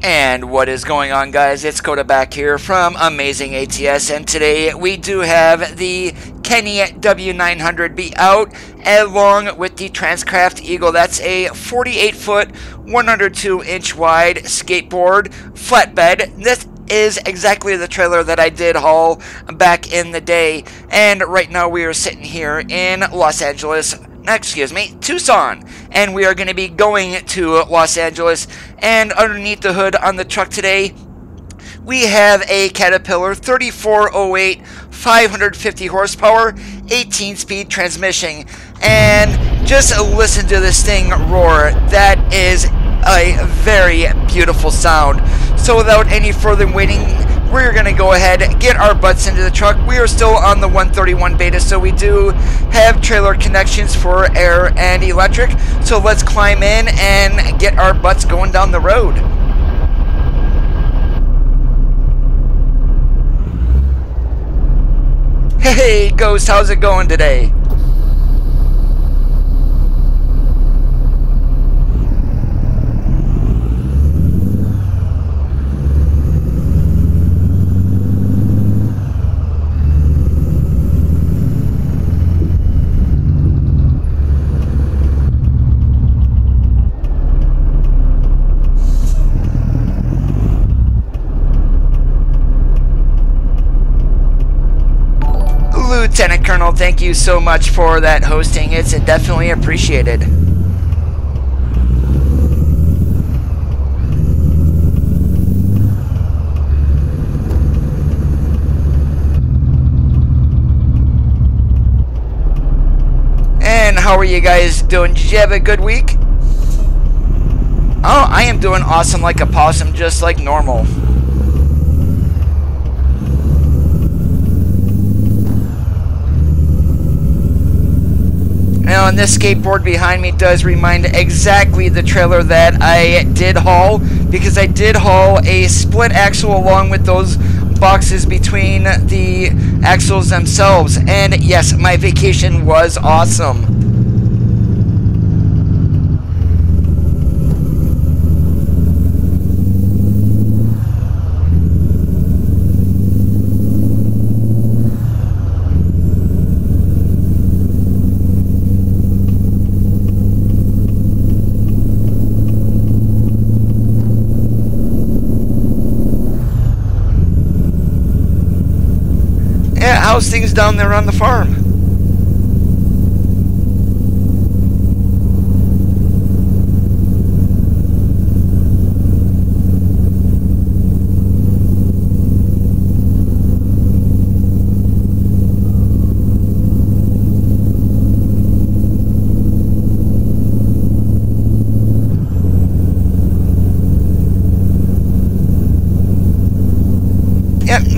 And what is going on, guys? It's Coda back here from Amazing ATS, and today we do have the Kenny W900B out along with the Transcraft Eagle. That's a 48-foot, 102-inch wide skateboard flatbed. This is exactly the trailer that I did haul back in the day, and right now we are sitting here in Tucson, and we are going to be going to Los Angeles. And underneath the hood on the truck today, we have a Caterpillar 3408, 550 horsepower, 18-speed transmission. And just listen to this thing roar. That is a very beautiful sound. So without any further waiting, we're going to go ahead and get our butts into the truck. We are still on the 131 beta, so we do have trailer connections for air and electric. So let's climb in and get our butts going down the road. Hey, Ghost, how's it going today? Lieutenant Colonel, thank you so much for that hosting. It's definitely appreciated. And how are you guys doing? Did you have a good week? Oh, I am doing awesome like a possum, just like normal. Now, and this skateboard behind me does remind exactly the trailer that I did haul, because I did haul a split axle along with those boxes between the axles themselves. And yes, my vacation was awesome. How's things down there on the farm?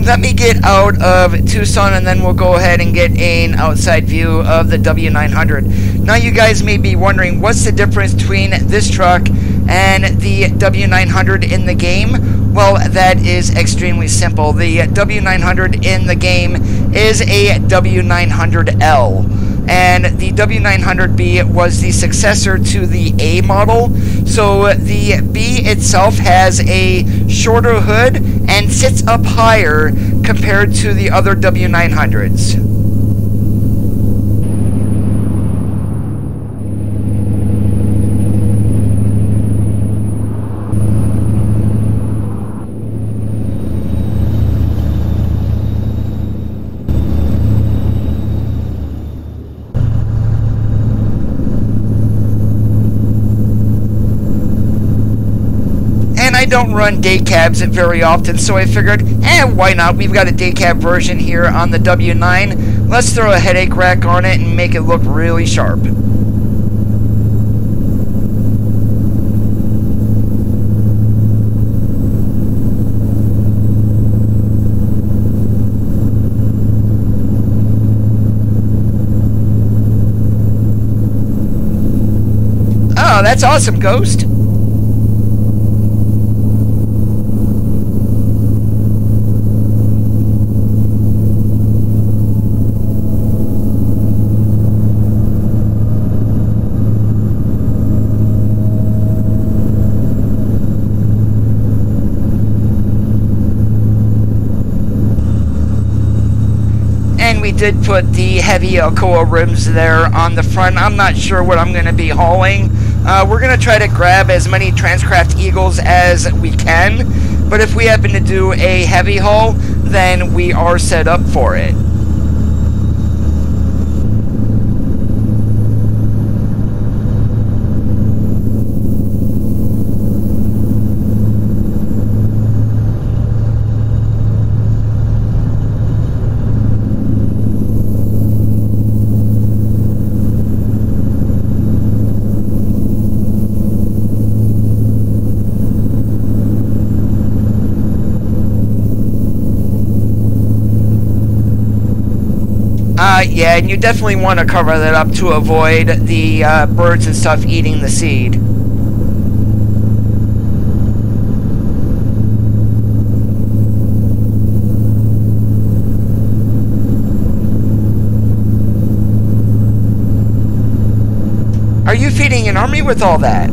Let me get out of Tucson, and then we'll go ahead and get an outside view of the W900. Now, you guys may be wondering, what's the difference between this truck and the W900 in the game? Well, that is extremely simple. The W900 in the game is a W900L. And the W900B was the successor to the A model. So the B itself has a shorter hood and sits up higher compared to the other W900s. I don't run day cabs very often, so I figured, why not? We've got a day cab version here on the W9. Let's throw a headache rack on it and make it look really sharp. Oh, that's awesome, Ghost. And we did put the heavy Alcoa rims there on the front. I'm not sure what I'm going to be hauling. We're going to try to grab as many Transcraft Eagles as we can, but if we happen to do a heavy haul, then we are set up for it. Yeah, and you definitely want to cover that up to avoid the birds and stuff eating the seed. Are you feeding an army with all that?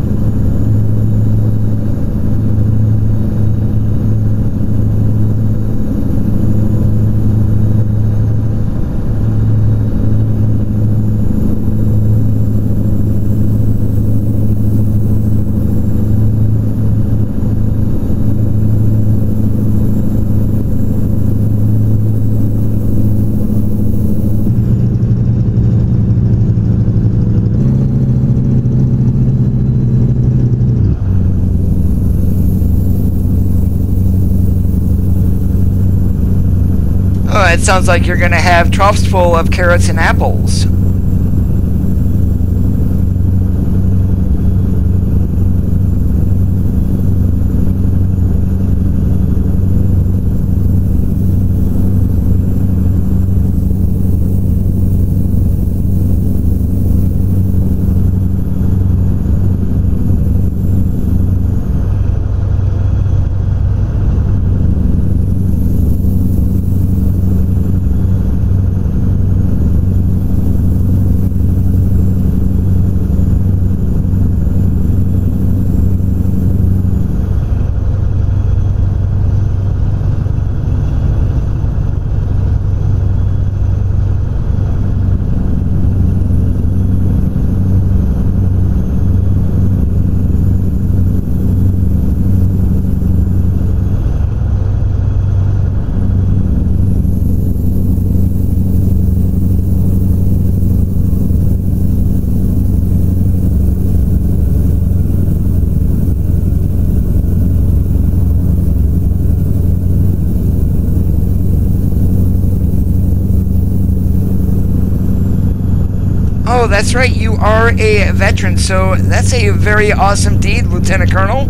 It sounds like you're going to have troughs full of carrots and apples. Oh, that's right, you are a veteran, so that's a very awesome deed, Lieutenant Colonel.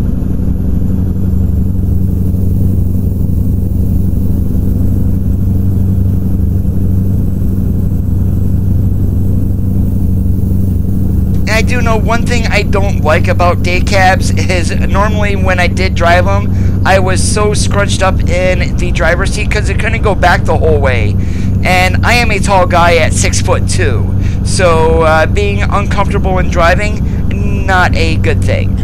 And I do know one thing I don't like about day cabs is normally when I did drive them, I was so scrunched up in the driver's seat because it couldn't go back the whole way. And I am a tall guy at 6'2". So being uncomfortable in driving, not a good thing.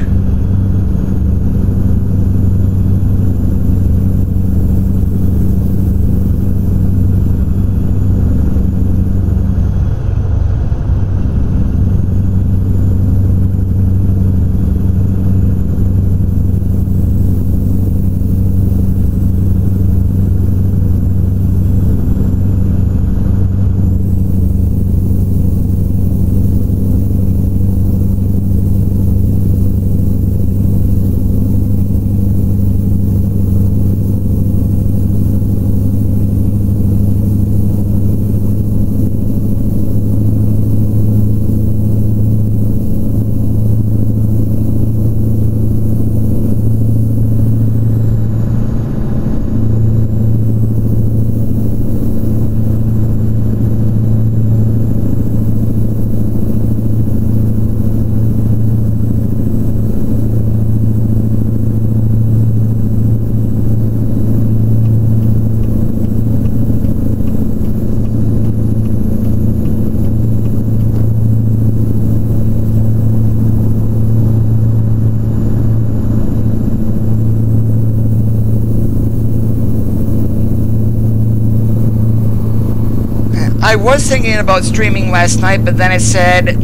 I was thinking about streaming last night, but then I said,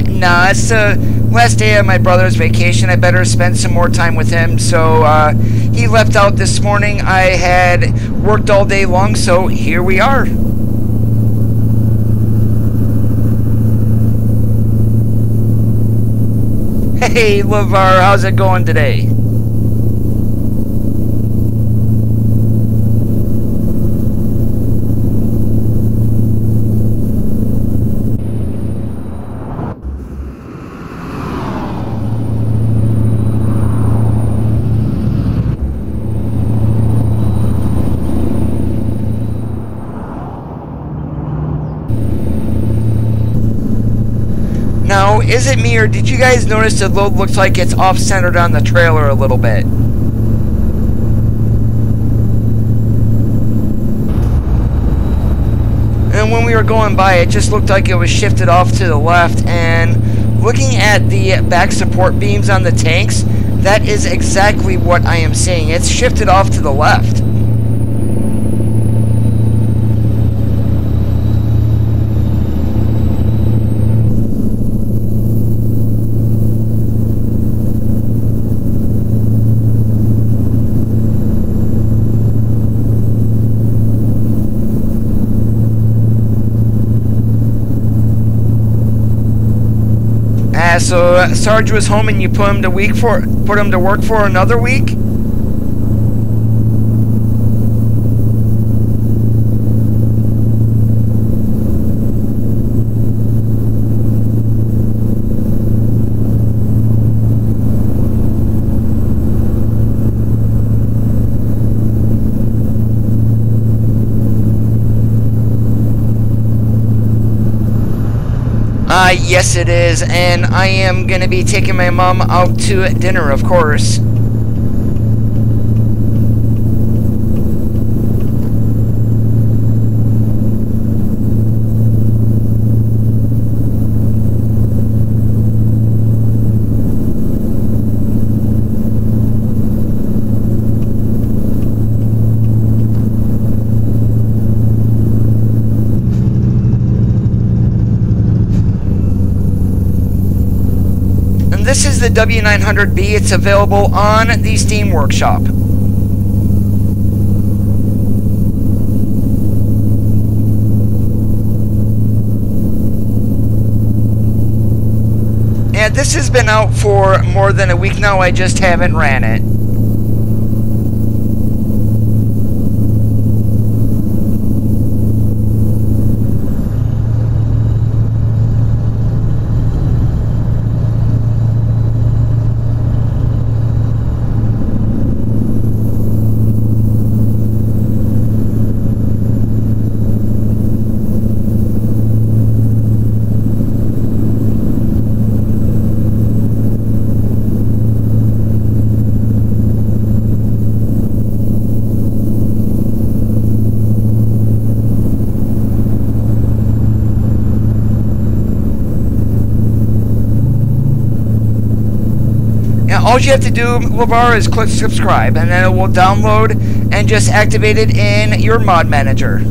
nah, it's the last day of my brother's vacation. I better spend some more time with him. So he left out this morning. I had worked all day long, so here we are. Hey, LeVar, how's it going today? Now, is it me, or did you guys notice the load looks like it's off-centered on the trailer a little bit? And when we were going by, it just looked like it was shifted off to the left, and looking at the back support beams on the tanks, that is exactly what I am seeing. It's shifted off to the left. So Sarge was home and you put him to work for another week? Yes it is, and I am going to be taking my mom out to dinner, of course. This is the W900B. It's available on the Steam Workshop. And this has been out for more than a week now. I just haven't ran it. All you have to do, LeVar, is click subscribe, and then it will download and just activate it in your mod manager.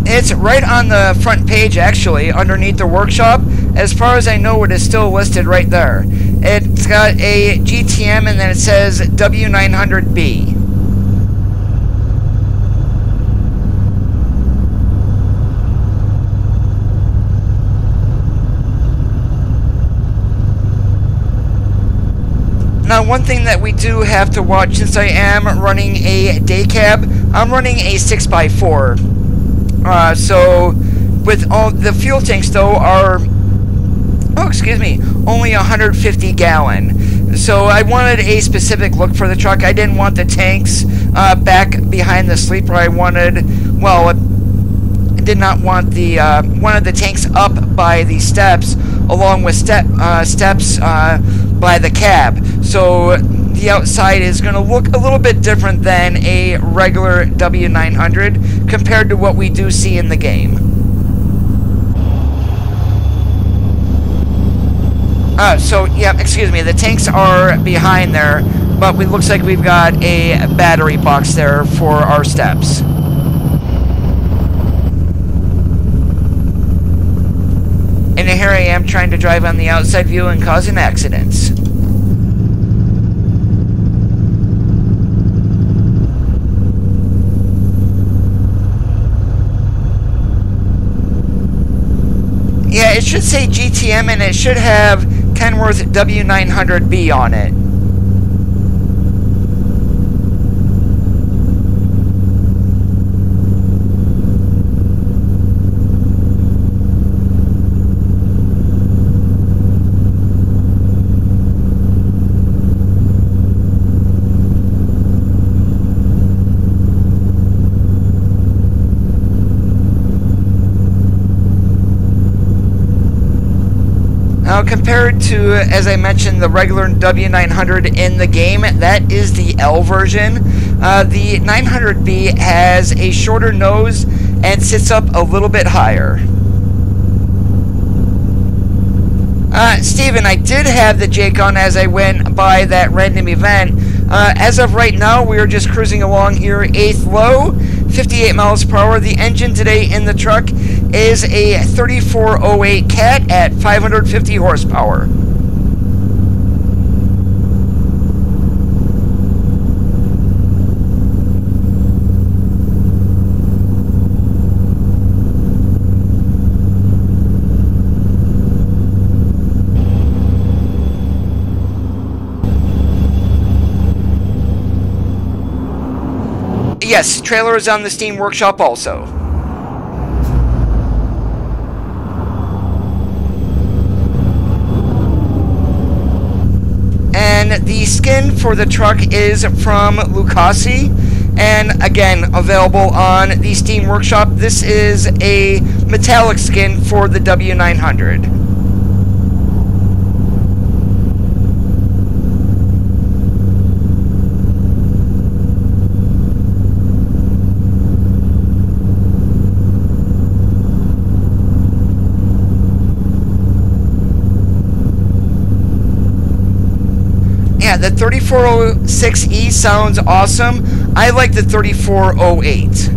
It's right on the front page, actually, underneath the workshop. As far as I know, it is still listed right there. It's got a GTM, and then it says W900B. Now, one thing that we do have to watch, since I am running a day cab, I'm running a 6x4. So with all the fuel tanks, though, are Oh, excuse me, only 150 gallon. So I wanted a specific look for the truck. I didn't want the tanks back behind the sleeper. I wanted, well, I did not want the wanted the tanks up by the steps, along with steps by the cab. So the outside is going to look a little bit different than a regular W900 compared to what we do see in the game. So, yeah, excuse me, the tanks are behind there, but it looks like we've got a battery box there for our steps. And here I am trying to drive on the outside view and causing accidents. Yeah, it should say GTM and it should have Kenworth W900B on it. Now, compared to, as I mentioned, the regular W900 in the game, that is the L version. The 900B has a shorter nose and sits up a little bit higher. Steven, I did have the Jake on as I went by that random event. As of right now, we are just cruising along here, 8th low, 58 miles per hour. The engine today in the truck is a 3408 Cat at 550 horsepower. Yes, trailer is on the Steam Workshop also. And the skin for the truck is from Lucasi, and again, available on the Steam Workshop. This is a metallic skin for the W900. Yeah, the 3406E sounds awesome. I like the 3408.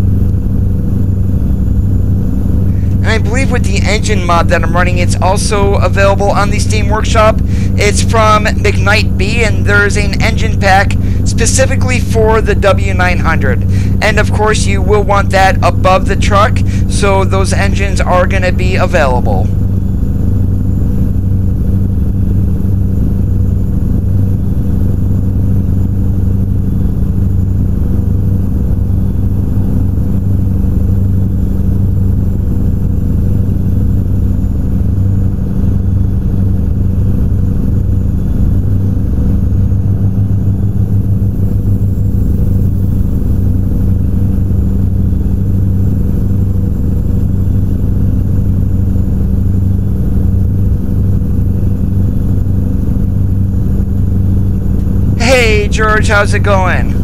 And I believe with the engine mod that I'm running, it's also available on the Steam Workshop. It's from McKnight-B, and there's an engine pack specifically for the W900. And of course, you will want that above the truck, so those engines are going to be available. Hey George, how's it going?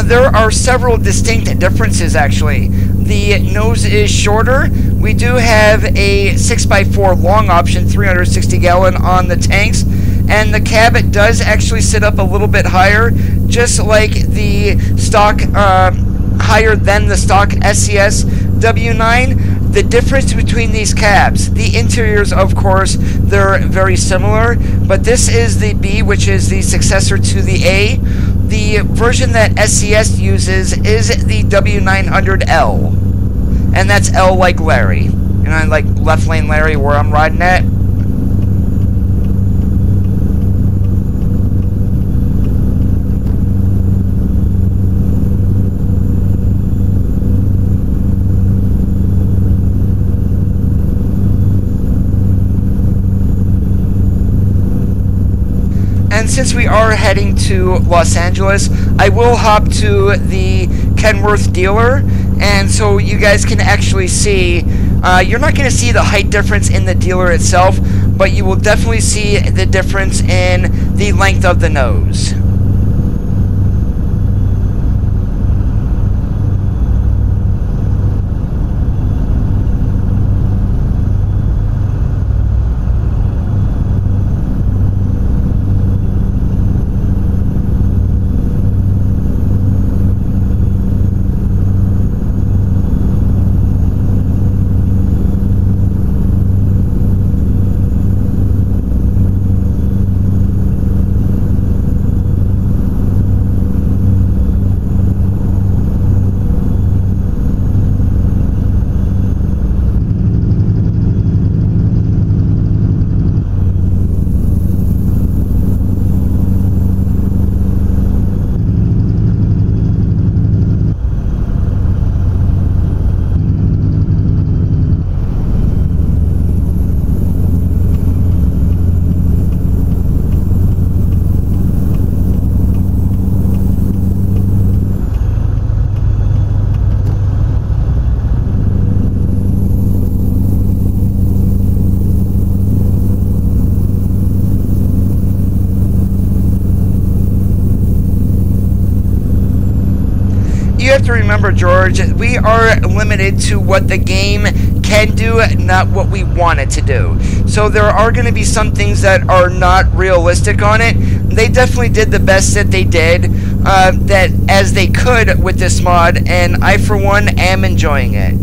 There are several distinct differences actually. The nose is shorter. We do have a 6x4 long option, 360 gallon on the tanks, and the cab does actually sit up a little bit higher, just like the stock, higher than the stock SCS W9. The difference between these cabs, the interiors, of course, they're very similar, but this is the B, which is the successor to the A. The version that SCS uses is the W900L, and that's L like Larry, and I like left lane Larry where I'm riding at. And since we are heading to Los Angeles, I will hop to the Kenworth dealer, and so you guys can actually see, you're not going to see the height difference in the dealer itself, but you will definitely see the difference in the length of the nose. You have to remember, George, we are limited to what the game can do, not what we want it to do. So there are going to be some things that are not realistic on it. They definitely did the best that they did, that as they could with this mod, and I, for one, am enjoying it.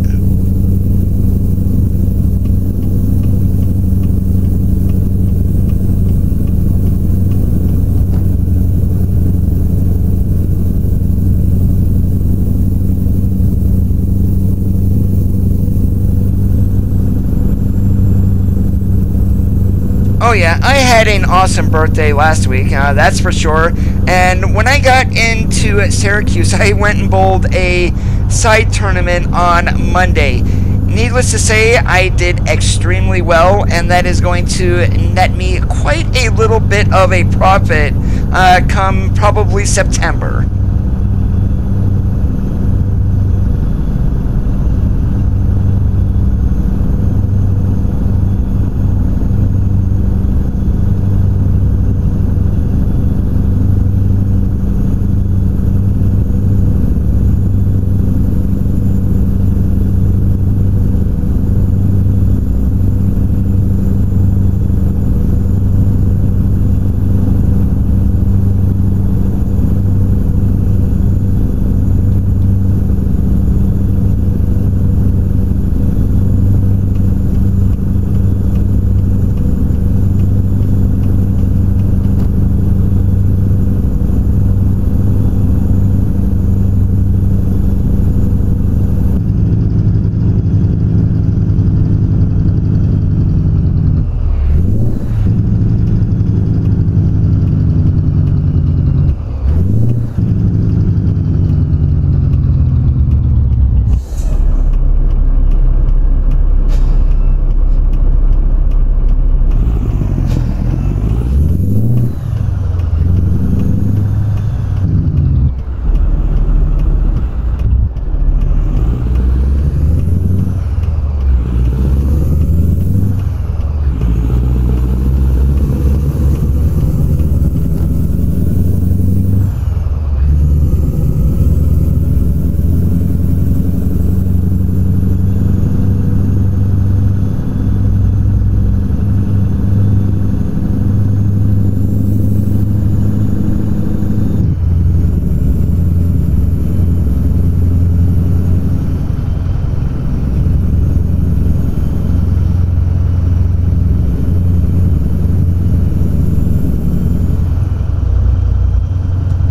Oh yeah, I had an awesome birthday last week, that's for sure. And when I got into Syracuse, I went and bowled a side tournament on Monday. Needless to say, I did extremely well, and that is going to net me quite a little bit of a profit come probably September.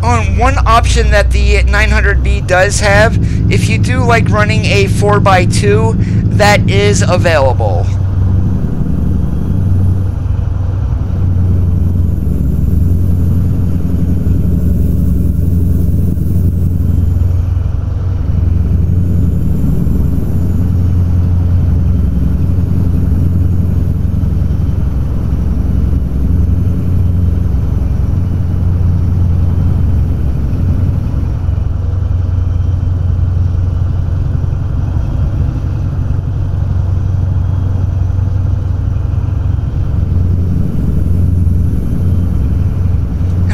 Oh, and one option that the 900B does have, if you do like running a 4x2, that is available.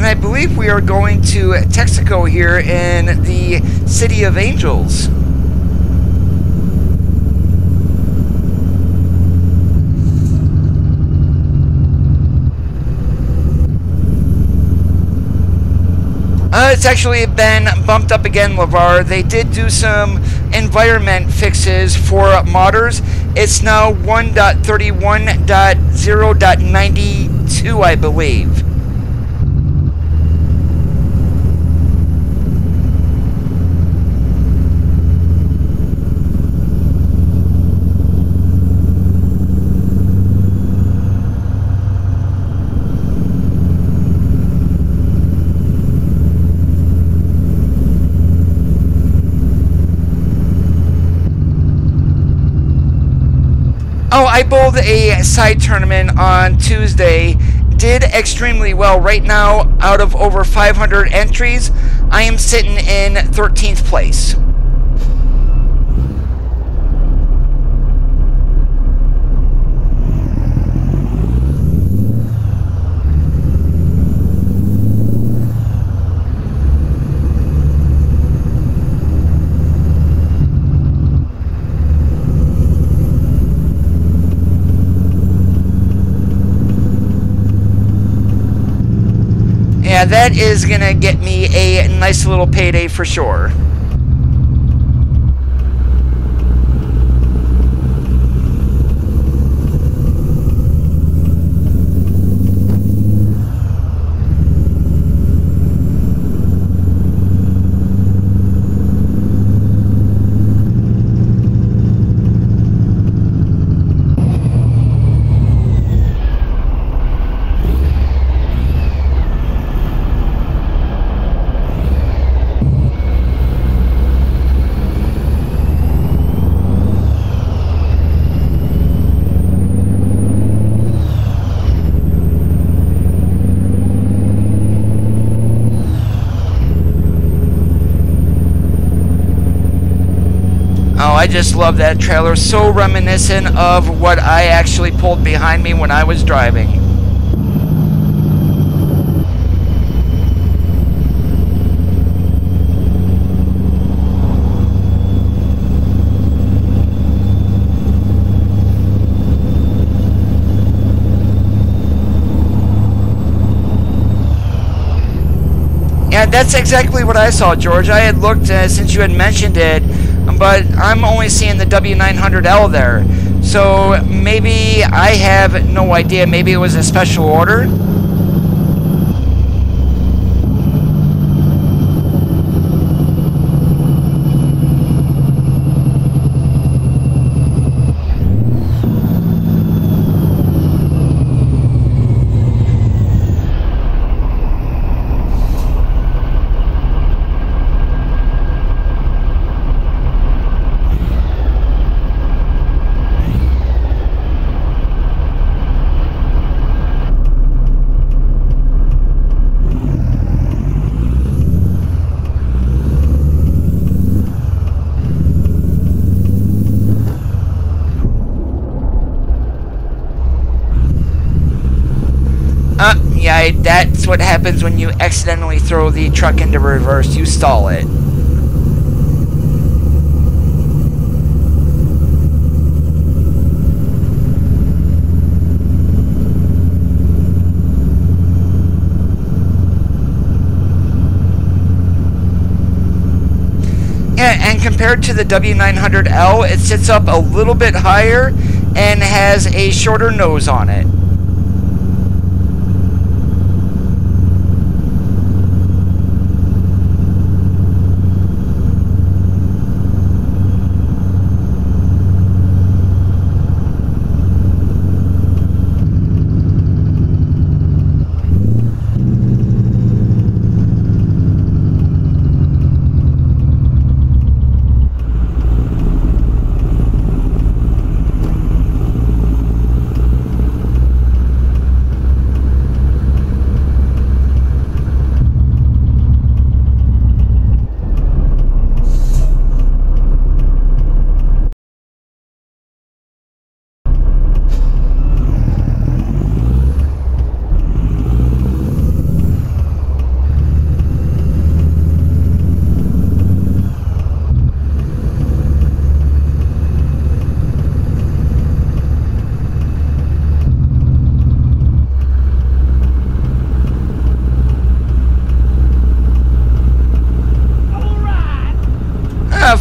I believe we are going to Texaco here in the City of Angels. It's actually been bumped up again, LeVar. They did do some environment fixes for modders. It's now 1.31.0.92, I believe. Oh, I bowled a side tournament on Tuesday. Did extremely well. Right now, out of over 500 entries, I am sitting in 13th place. Yeah, that is gonna get me a nice little payday for sure. Oh, I just love that trailer. So reminiscent of what I actually pulled behind me when I was driving. Yeah, that's exactly what I saw, George. I had looked since you had mentioned it, but I'm only seeing the W900L there. So maybe I have no idea. Maybe it was a special order. Yeah, that's what happens when you accidentally throw the truck into reverse. You stall it. Yeah, and compared to the W900L, it sits up a little bit higher and has a shorter nose on it.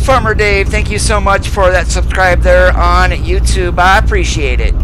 Farmer Dave, thank you so much for that subscribe there on YouTube. I appreciate it.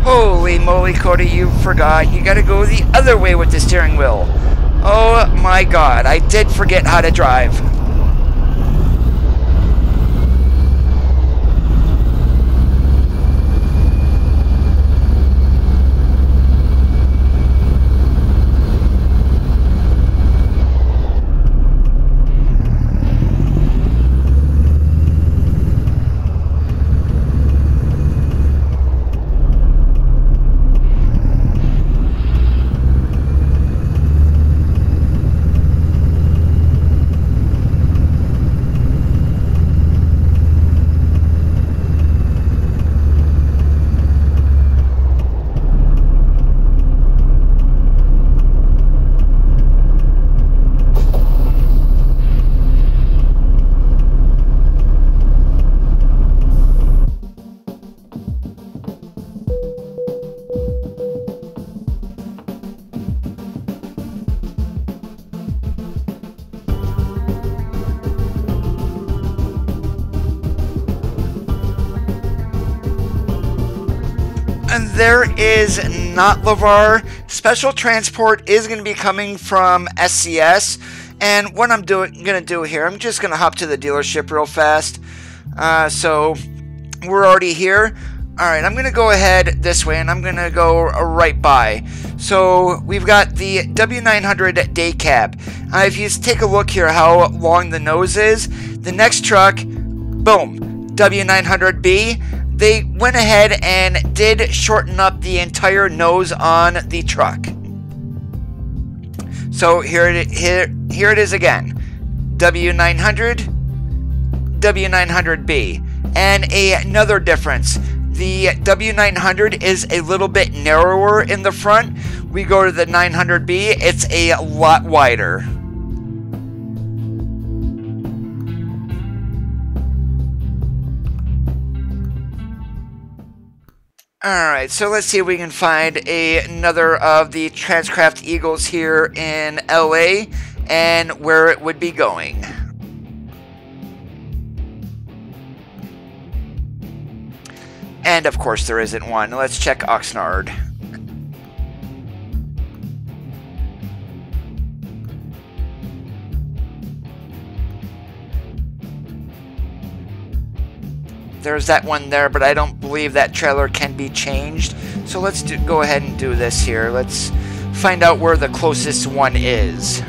Holy moly, Cody, you forgot. You gotta go the other way with the steering wheel. Oh my god, I did forget how to drive. And there is not LeVar. Special transport is going to be coming from SCS. And what I'm going to do here, I'm just going to hop to the dealership real fast. So we're already here. Alright, I'm going to go ahead this way and I'm going to go right by. So we've got the W900 day cab. If you take a look here how long the nose is, the next truck, boom, W900B. They went ahead and did shorten up the entire nose on the truck. So here it is again. W900, W900B. And another difference. The W900 is a little bit narrower in the front. We go to the 900B, it's a lot wider. Alright, so let's see if we can find another of the Transcraft Eagles here in LA and where it would be going. And of course there isn't one. Let's check Oxnard. There's that one there, but I don't believe that trailer can be changed. So let's go ahead and do this here. Let's find out where the closest one is.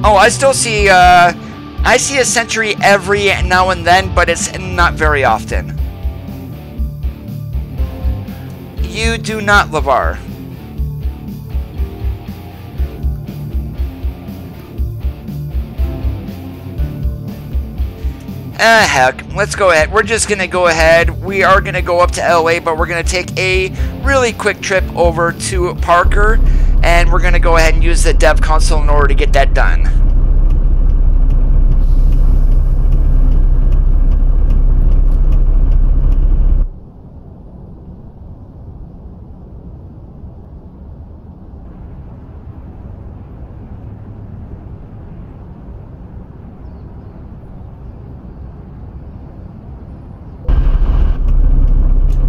Oh, I still see, I see a Century every now and then, but it's not very often. You do not, LeVar. Heck, let's go ahead. We're just going to go ahead. We are going to go up to LA, but we're going to take a really quick trip over to Parker. And we're going to go ahead and use the dev console in order to get that done.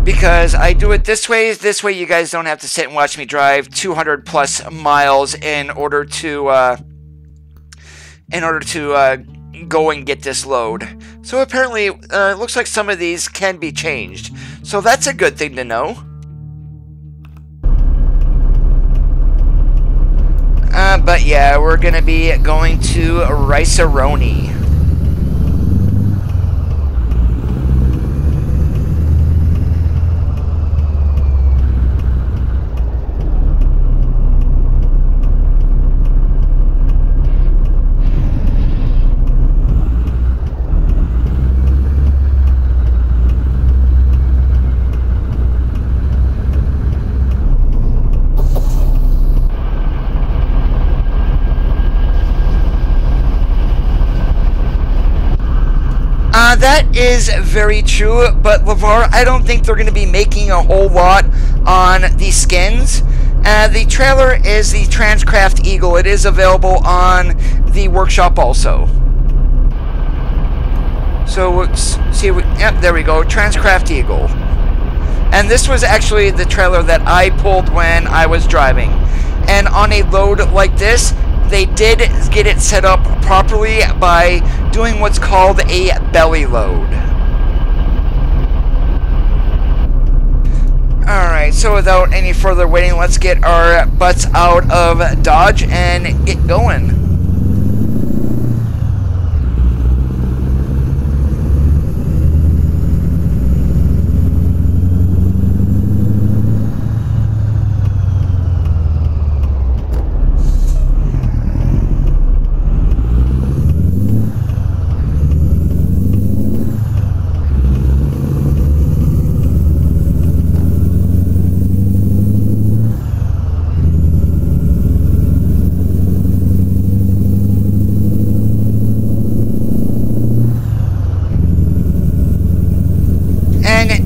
Because I do it this way you guys don't have to sit and watch me drive 200 plus miles in order to in order to go and get this load. So apparently, it looks like some of these can be changed. So that's a good thing to know. But yeah, we're going to be going to Rice-A-Roni. That is very true, but LeVar, I don't think they're going to be making a whole lot on the skins. The trailer is the Transcraft Eagle. It is available on the workshop also. So, see, yep, there we go, Transcraft Eagle. And this was actually the trailer that I pulled when I was driving. And on a load like this, they did get it set up properly by doing what's called a belly load. Alright, so without any further waiting, let's get our butts out of Dodge and get going.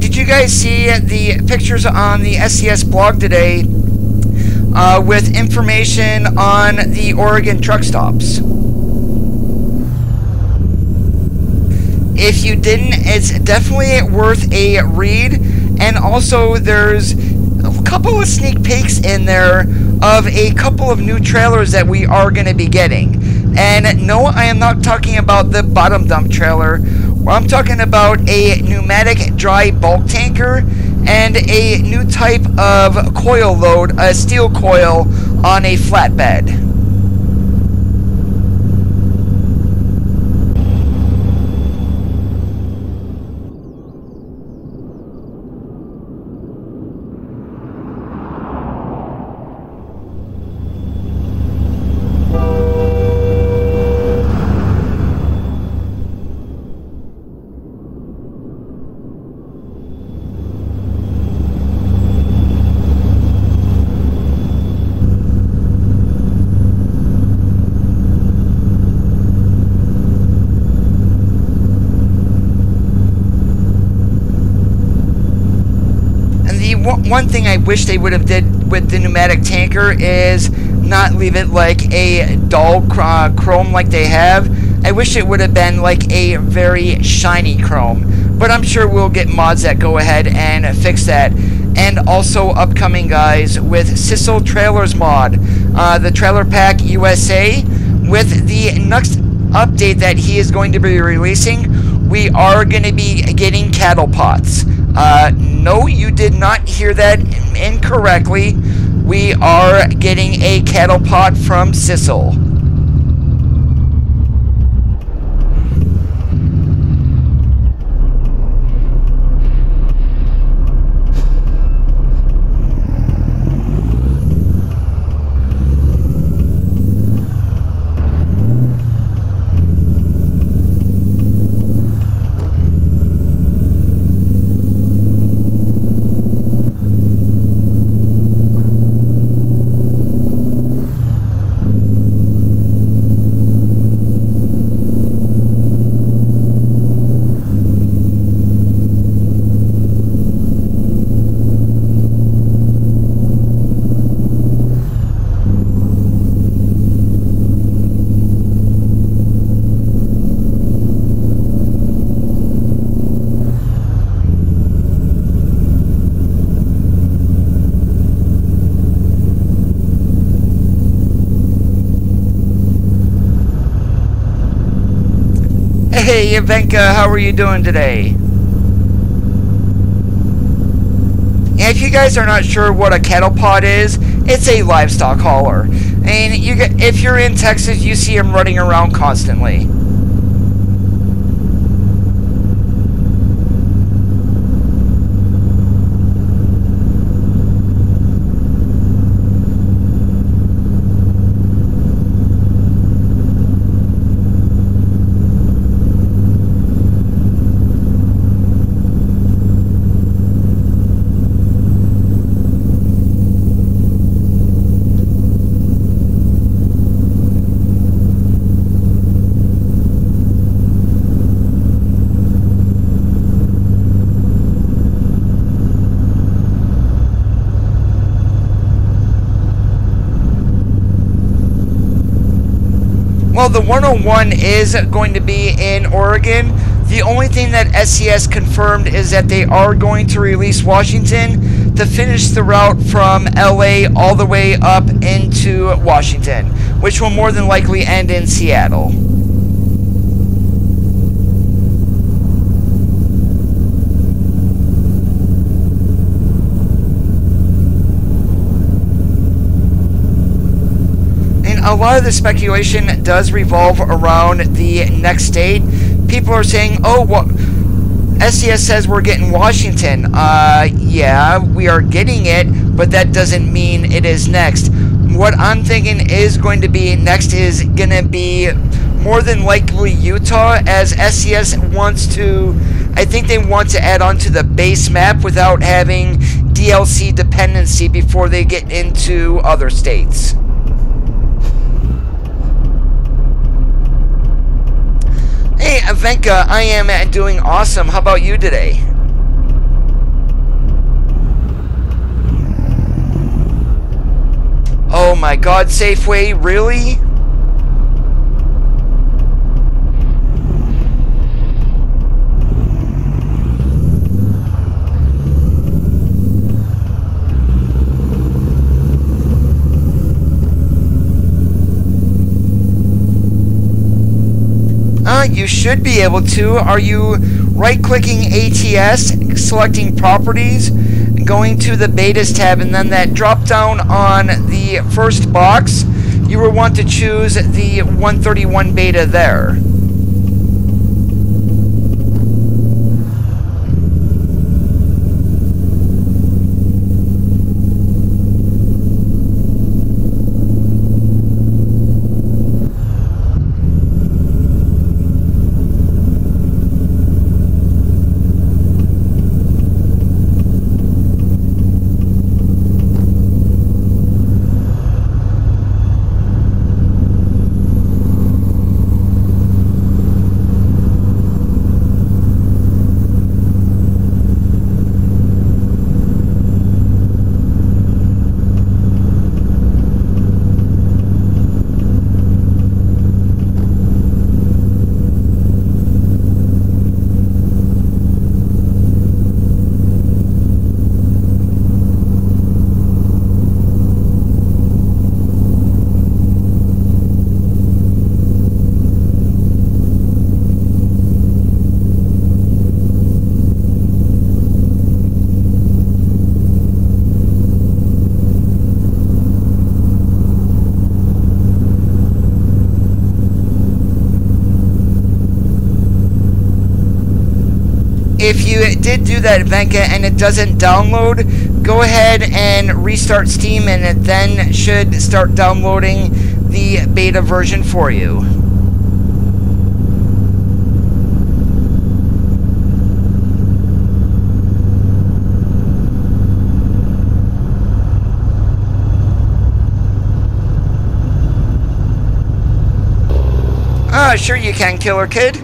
You guys see the pictures on the SCS blog today with information on the Oregon truck stops? If you didn't, it's definitely worth a read, and also there's a couple of sneak peeks in there of a couple of new trailers that we are going to be getting. And no, I am not talking about the bottom dump trailer. I'm talking about a pneumatic dry bulk tanker and a new type of coil load, a steel coil on a flatbed. One thing I wish they would have did with the pneumatic tanker is not leave it like a dull chrome like they have. I wish it would have been like a very shiny chrome, but I'm sure we'll get mods that go ahead and fix that. And also upcoming, guys, with Sissel Trailers mod, the Trailer Pack USA, with the next update that he is going to be releasing, we are going to be getting cattle pots. No, you did not hear that incorrectly. We are getting a cattle pot from Sissel. Hey, Ivanka, how are you doing today? And if you guys are not sure what a cattle pod is, it's a livestock hauler. And if you're in Texas, you see them running around constantly. Well, the 101 is going to be in Oregon. The only thing that SCS confirmed is that they are going to release Washington to finish the route from LA all the way up into Washington, which will more than likely end in Seattle. A lot of the speculation does revolve around the next state. People are saying, oh, well, SCS says we're getting Washington. Yeah, we are getting it, but that doesn't mean it is next. What I'm thinking is going to be next is going to be more than likely Utah, as SCS wants to, I think they want to add on to the base map without having DLC dependency before they get into other states. Hey, Ivanka, I am doing awesome. How about you today? Oh my god, Safeway, really? You should be able to. Are you right-clicking ATS, selecting Properties, going to the Betas tab, and then that drop-down on the first box, you will want to choose the 131 Beta there. If you did do that, Venka, and it doesn't download, go ahead and restart Steam, and it then should start downloading the beta version for you. Sure you can, Killer Kid.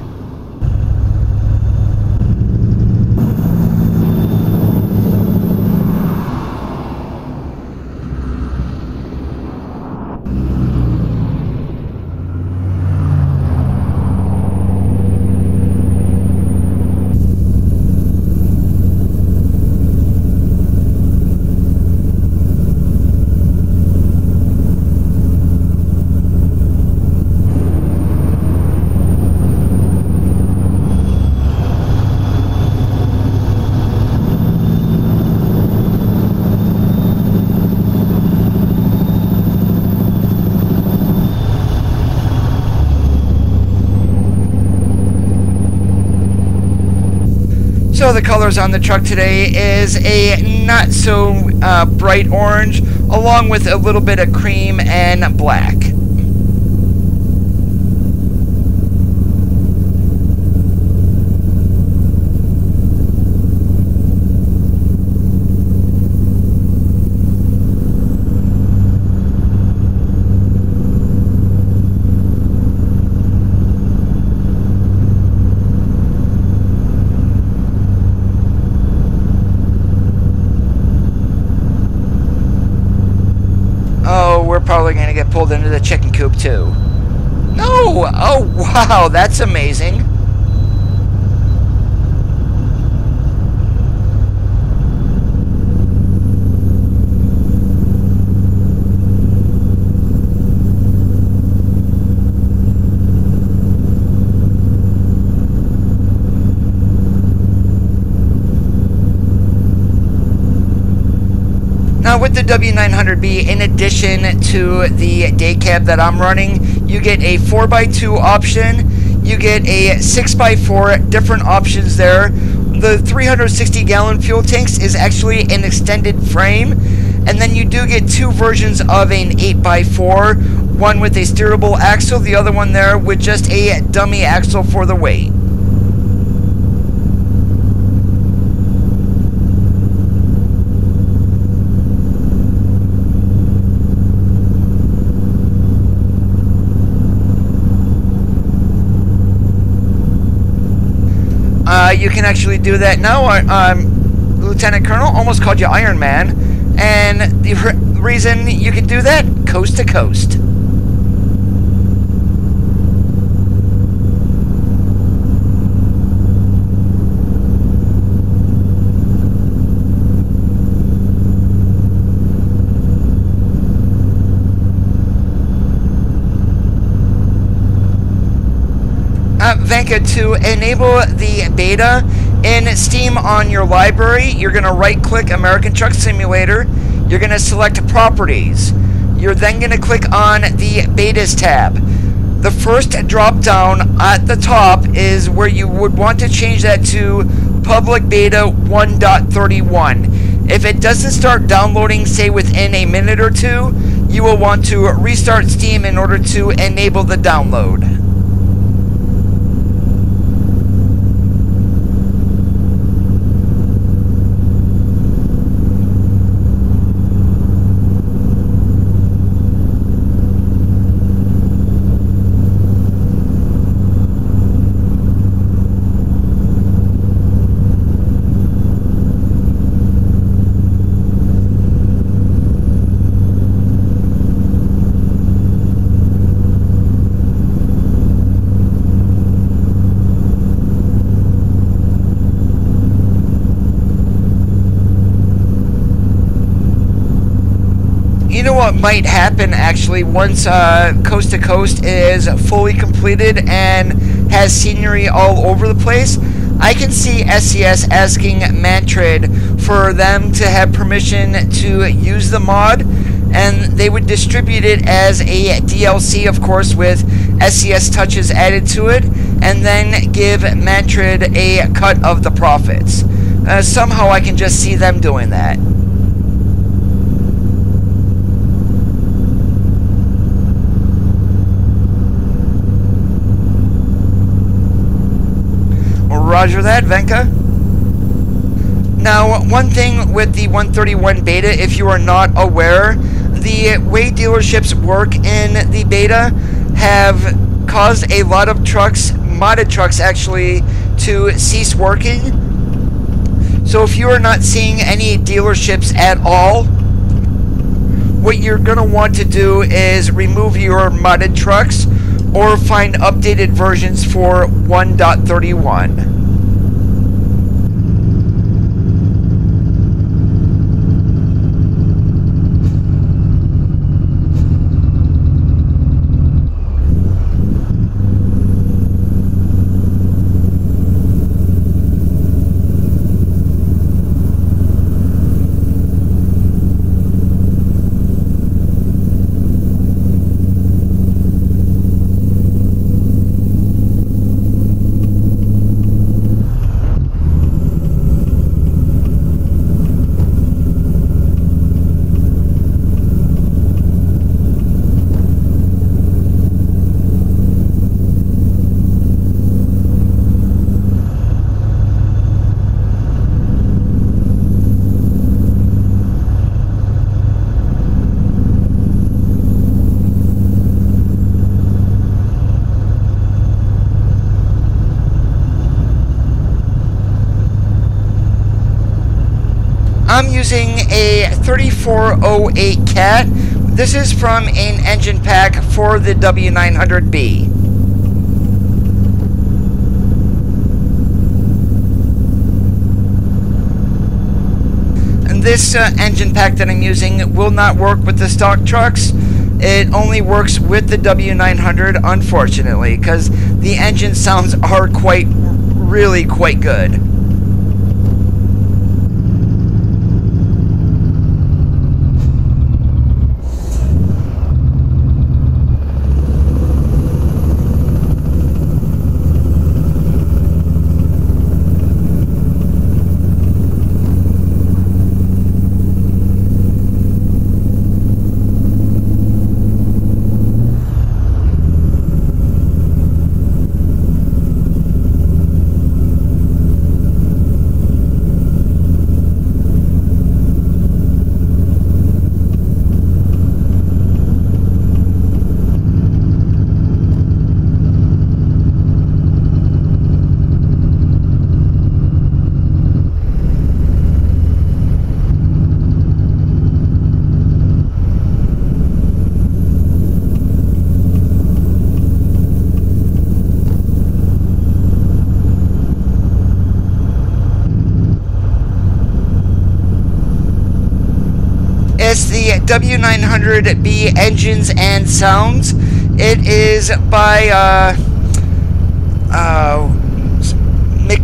So the colors on the truck today is a not so bright orange, along with a little bit of cream and black. We're probably going to get pulled into the chicken coop too. No! Oh, wow, that's amazing. Now with the W900B, in addition to the day cab that I'm running, you get a 4x2 option, you get a 6x4, different options there. The 360 gallon fuel tanks is actually an extended frame, and then you do get two versions of an 8x4, one with a steerable axle, the other one there with just a dummy axle for the weight. You can actually do that now. Lieutenant Colonel almost called you Iron Man, and the reason you can do that, coast to coast. Venka, to enable the beta in Steam on your library, you're going to right click American Truck Simulator, you're going to select Properties, you're then going to click on the Betas tab. The first drop down at the top is where you would want to change that to Public Beta 1.31. If it doesn't start downloading, say within a minute or two, you will want to restart Steam in order to enable the download. You know what might happen actually once Coast to Coast is fully completed and has scenery all over the place? I can see SCS asking Mantrid for them to have permission to use the mod, and they would distribute it as a DLC, of course, with SCS touches added to it, and then give Mantrid a cut of the profits. Somehow I can just see them doing that. Roger that, Venka. Now, one thing with the 131 beta, if you are not aware, the way dealerships work in the beta have caused a lot of trucks, modded trucks actually, to cease working. So if you are not seeing any dealerships at all, what you're going to want to do is remove your modded trucks or find updated versions for 1.31. I'm using a 3408 Cat. This is from an engine pack for the W900B. And this engine pack that I'm using will not work with the stock trucks. It only works with the W900, unfortunately, because the engine sounds are really quite good. It's the W900B Engines and Sounds. It is by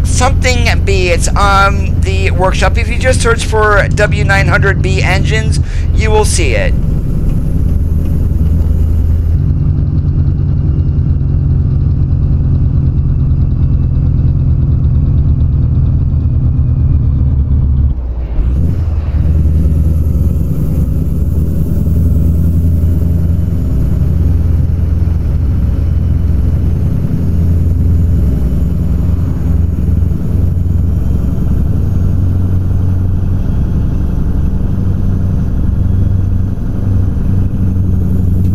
something B. It's on the workshop. If you just search for W900B Engines, you will see it.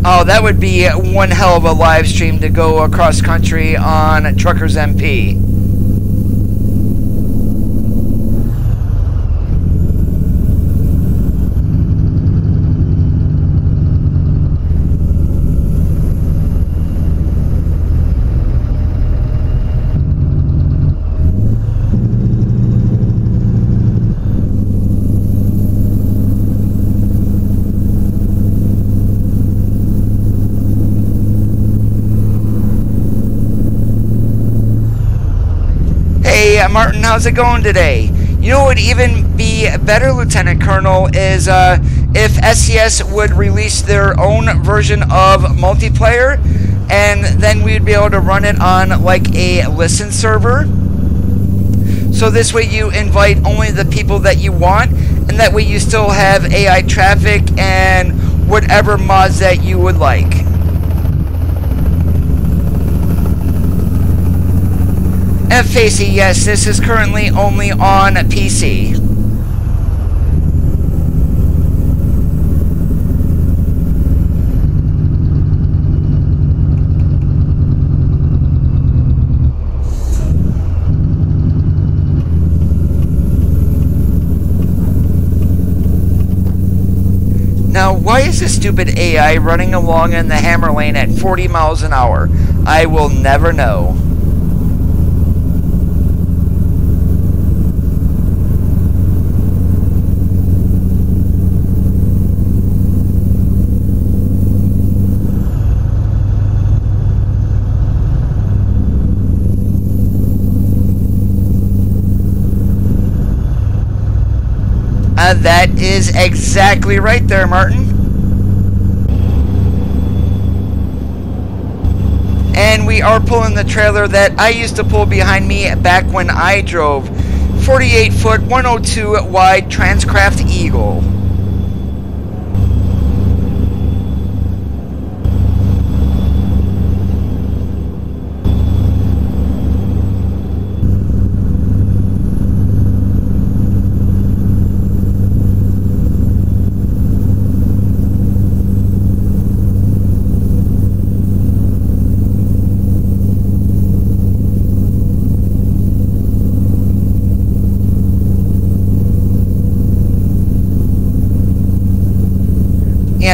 Oh, that would be one hell of a live stream to go across country on Truckers MP. Martin, how's it going today? You know what would even be better, Lieutenant Colonel, is if SCS would release their own version of multiplayer, and then we'd be able to run it on like a listen server. So this way you invite only the people that you want, and that way you still have AI traffic and whatever mods that you would like. FAC, yes, this is currently only on PC. Now, why is this stupid AI running along in the hammer lane at 40 miles an hour? I will never know. That is exactly right there, Martin. And we are pulling the trailer that I used to pull behind me back when I drove 48-foot, 102 wide Transcraft Eagle.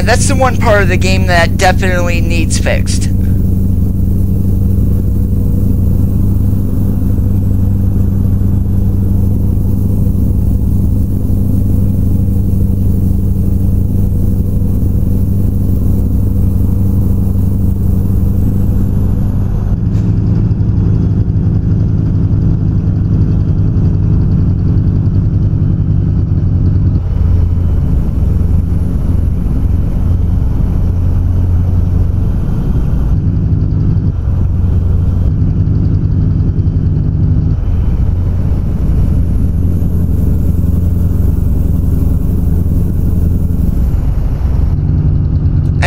that's the one part of the game that definitely needs fixed.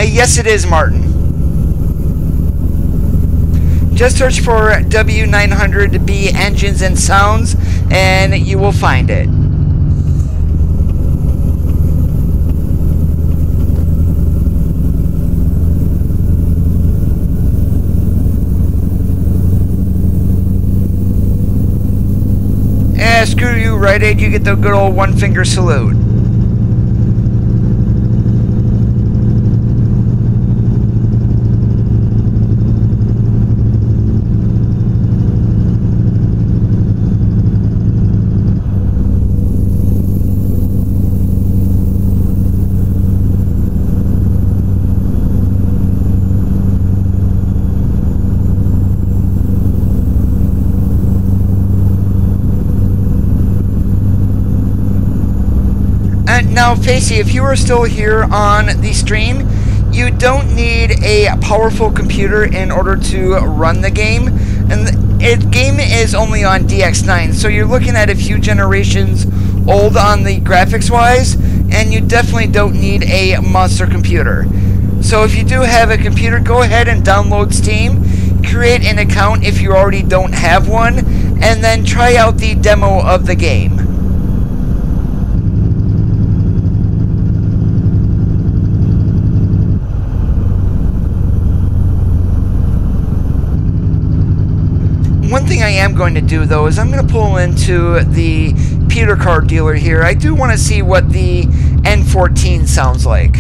Yes, it is, Martin. Just search for W900B engines and sounds, and you will find it. Screw you, Rite Aid. You get the good old one-finger salute. Now, Facey, if you are still here on the stream, you don't need a powerful computer in order to run the game. And the game is only on DX9, so you're looking at a few generations old on the graphics-wise, and you definitely don't need a monster computer. So if you do have a computer, go ahead and download Steam, create an account if you already don't have one, and then try out the demo of the game. One thing I am going to do, though, is I'm going to pull into the Peter car dealer here. I do want to see what the N14 sounds like.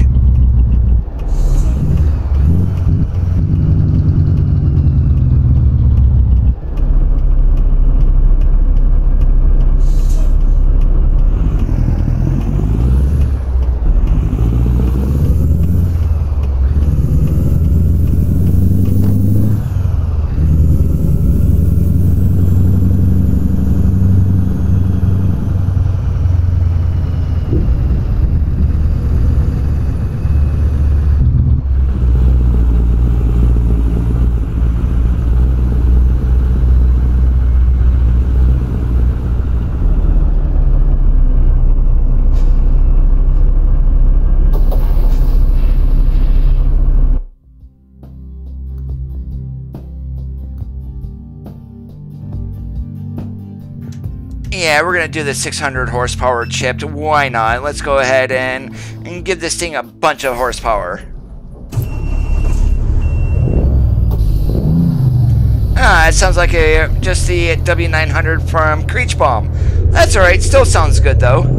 Yeah, we're going to do the 600 horsepower chipped. Why not? Let's go ahead and give this thing a bunch of horsepower. Ah, it sounds like just the W900 from Creech Bomb. That's alright, still sounds good though.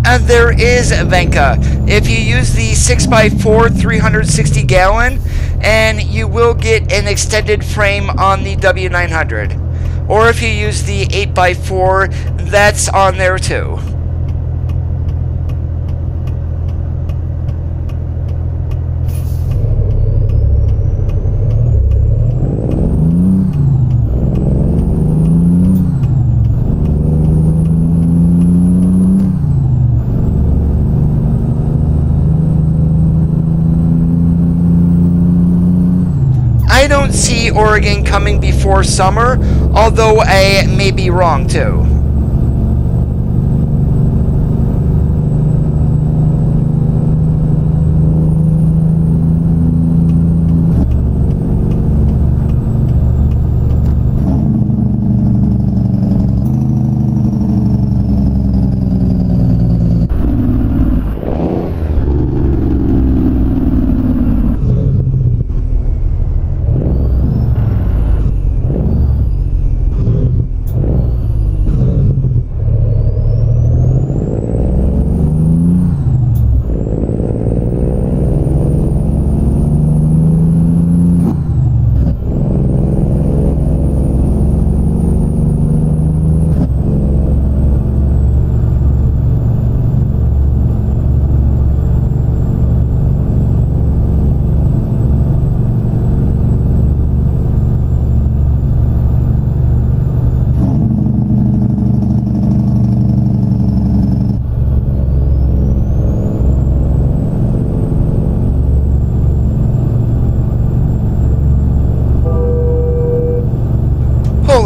And there is Venka. If you use the 6x4 360 gallon, and you will get an extended frame on the W900. Or if you use the 8x4, that's on there too. I don't see Oregon coming before summer, although I may be wrong too.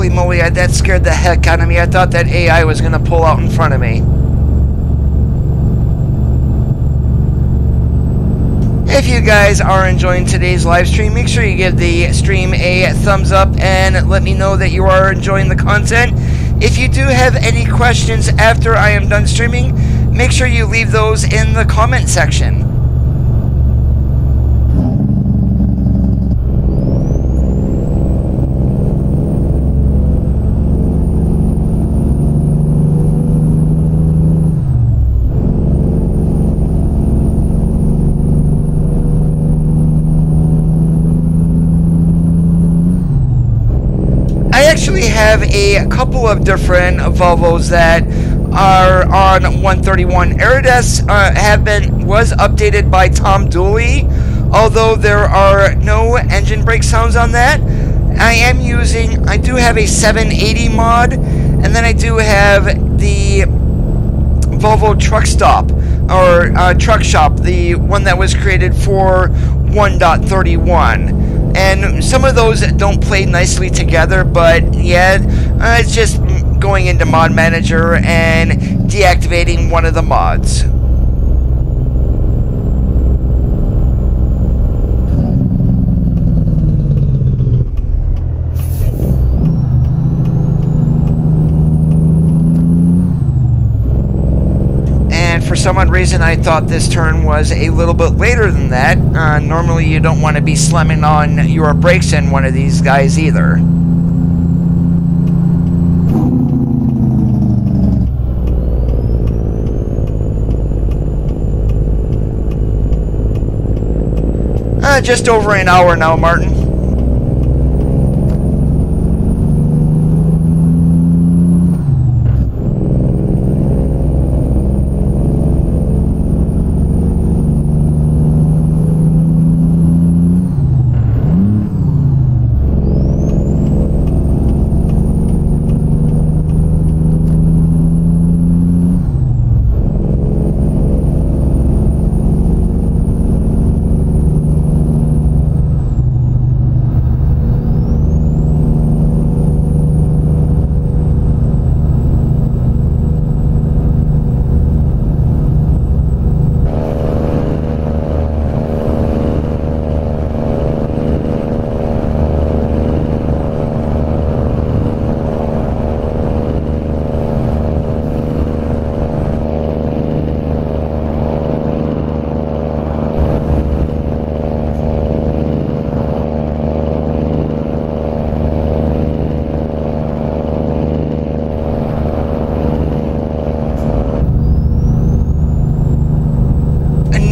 Holy moly, that scared the heck out of me. I thought that AI was going to pull out in front of me. If you guys are enjoying today's live stream, make sure you give the stream a thumbs up and let me know that you are enjoying the content. If you do have any questions after I am done streaming, make sure you leave those in the comment section. I actually have a couple of different Volvos that are on 131. Aerodesk was updated by Tom Dooley, although there are no engine brake sounds on that. I do have a 780 mod, and then I do have the Volvo Truck Stop, or Truck Shop, the one that was created for 1.31. And some of those don't play nicely together, but yeah, it's just going into Mod Manager and deactivating one of the mods. For some odd reason, I thought this turn was a little bit later than that. Normally, you don't want to be slamming on your brakes in one of these guys either. Just over an hour now, Martin.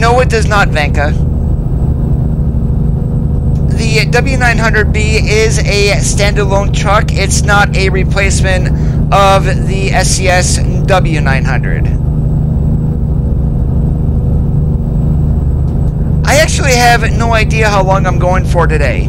No, it does not, Vanka. The W900B is a standalone truck. It's not a replacement of the SCS W900. I actually have no idea how long I'm going for today.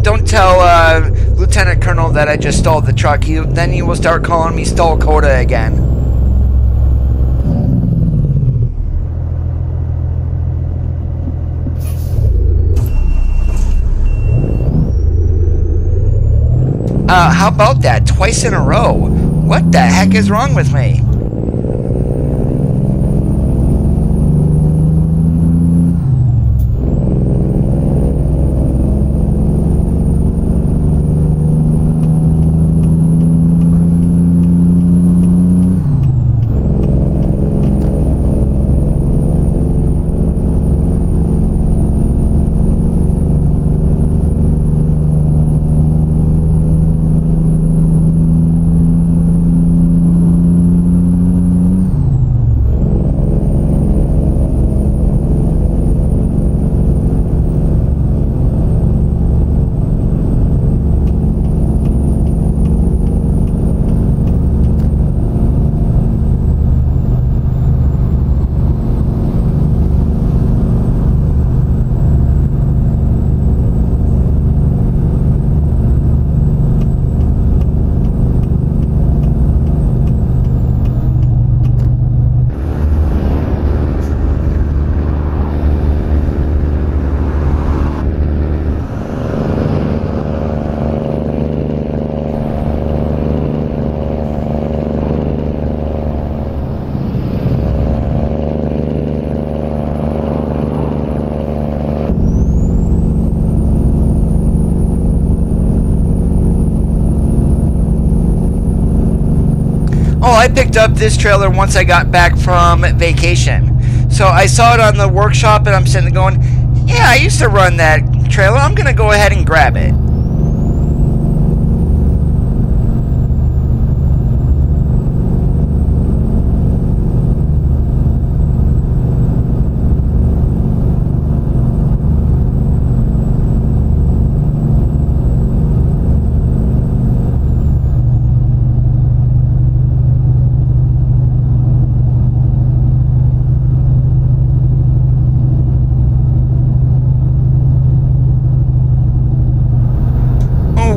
Don't tell Lieutenant Colonel that I just stalled the truck. Then he will start calling me Stall Coda again. How about that? Twice in a row. What the heck is wrong with me? I picked up this trailer once I got back from vacation. So I saw it on the workshop and I'm sitting there going, yeah, I used to run that trailer. I'm going to go ahead and grab it.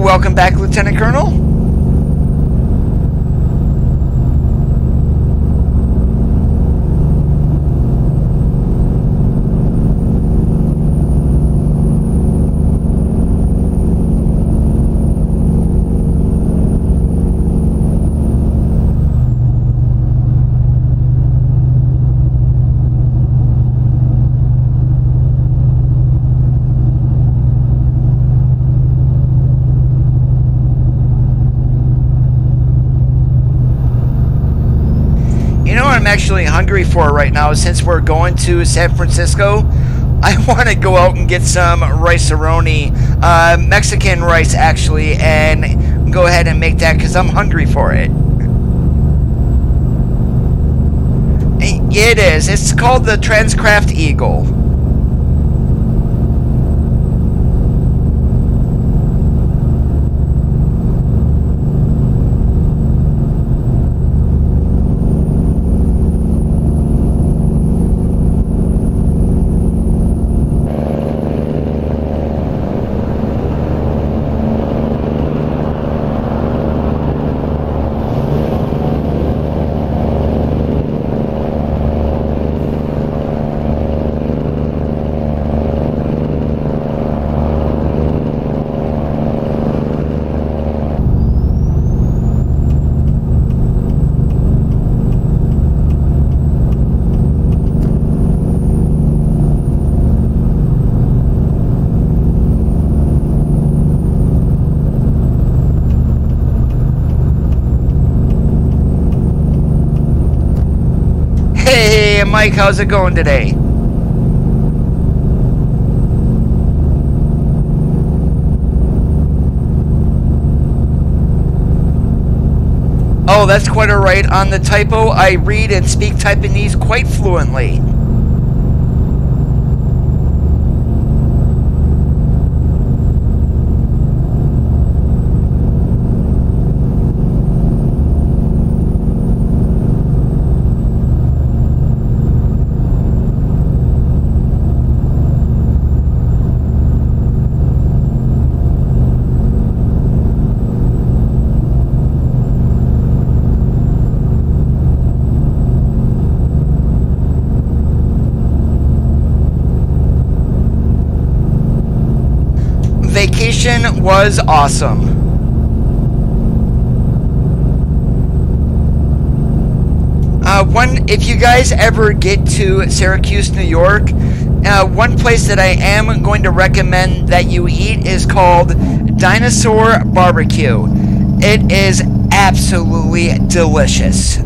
Welcome back, Lieutenant Colonel. I'm actually hungry for right now, since we're going to San Francisco. I want to go out and get some rice-a-roni, Mexican rice actually, and go ahead and make that because I'm hungry for it. It is. It's called the Transcraft Eagle. Hey, Mike, how's it going today? Oh, that's quite alright. On the typo, I read and speak Taiwanese quite fluently. Vacation was awesome. If you guys ever get to Syracuse, New York, one place that I am going to recommend that you eat is called Dinosaur Barbecue. It is absolutely delicious.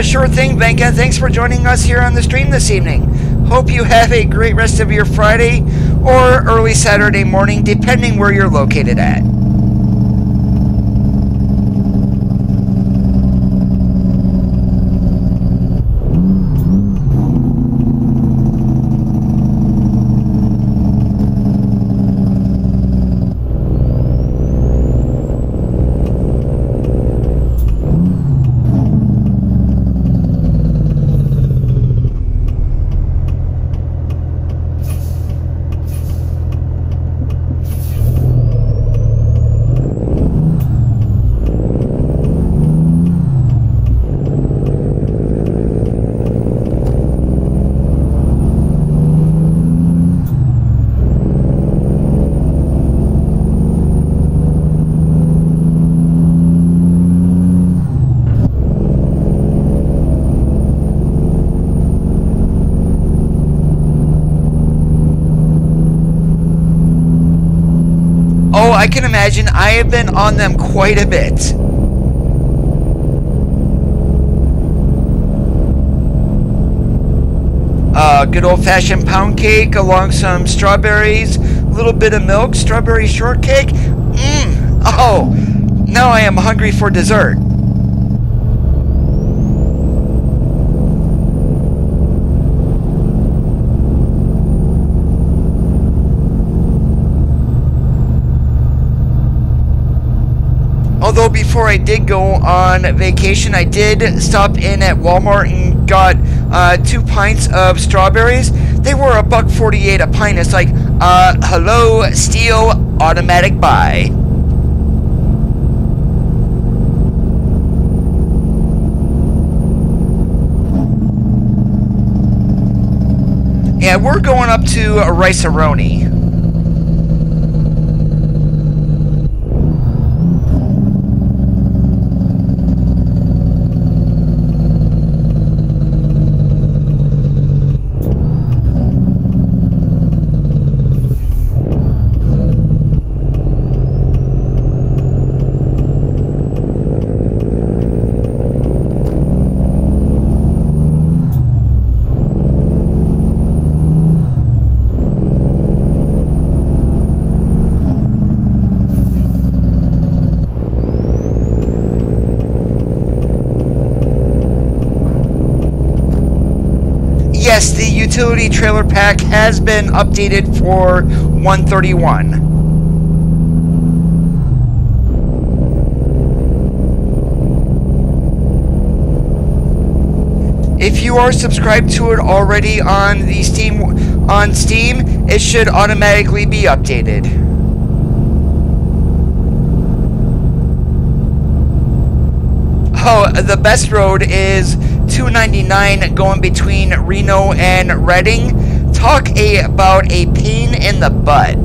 Sure thing, Venka. Thanks for joining us here on the stream this evening. Hope you have a great rest of your Friday or early Saturday morning, depending where you're located at. can imagine, I have been on them quite a bit. Good old-fashioned pound cake along some strawberries, a little bit of milk, strawberry shortcake. Oh, now I am hungry for dessert. Although before I did go on vacation, I did stop in at Walmart and got 2 pints of strawberries. They were $1.48 a pint. It's like, hello, Steel, automatic buy. Yeah, we're going up to Rice-A-Roni. Yes, the utility trailer pack has been updated for 131. If you are subscribed to it already on the Steam, it should automatically be updated. Oh, the best road is 299 going between Reno and Redding. Talk about a pain in the butt.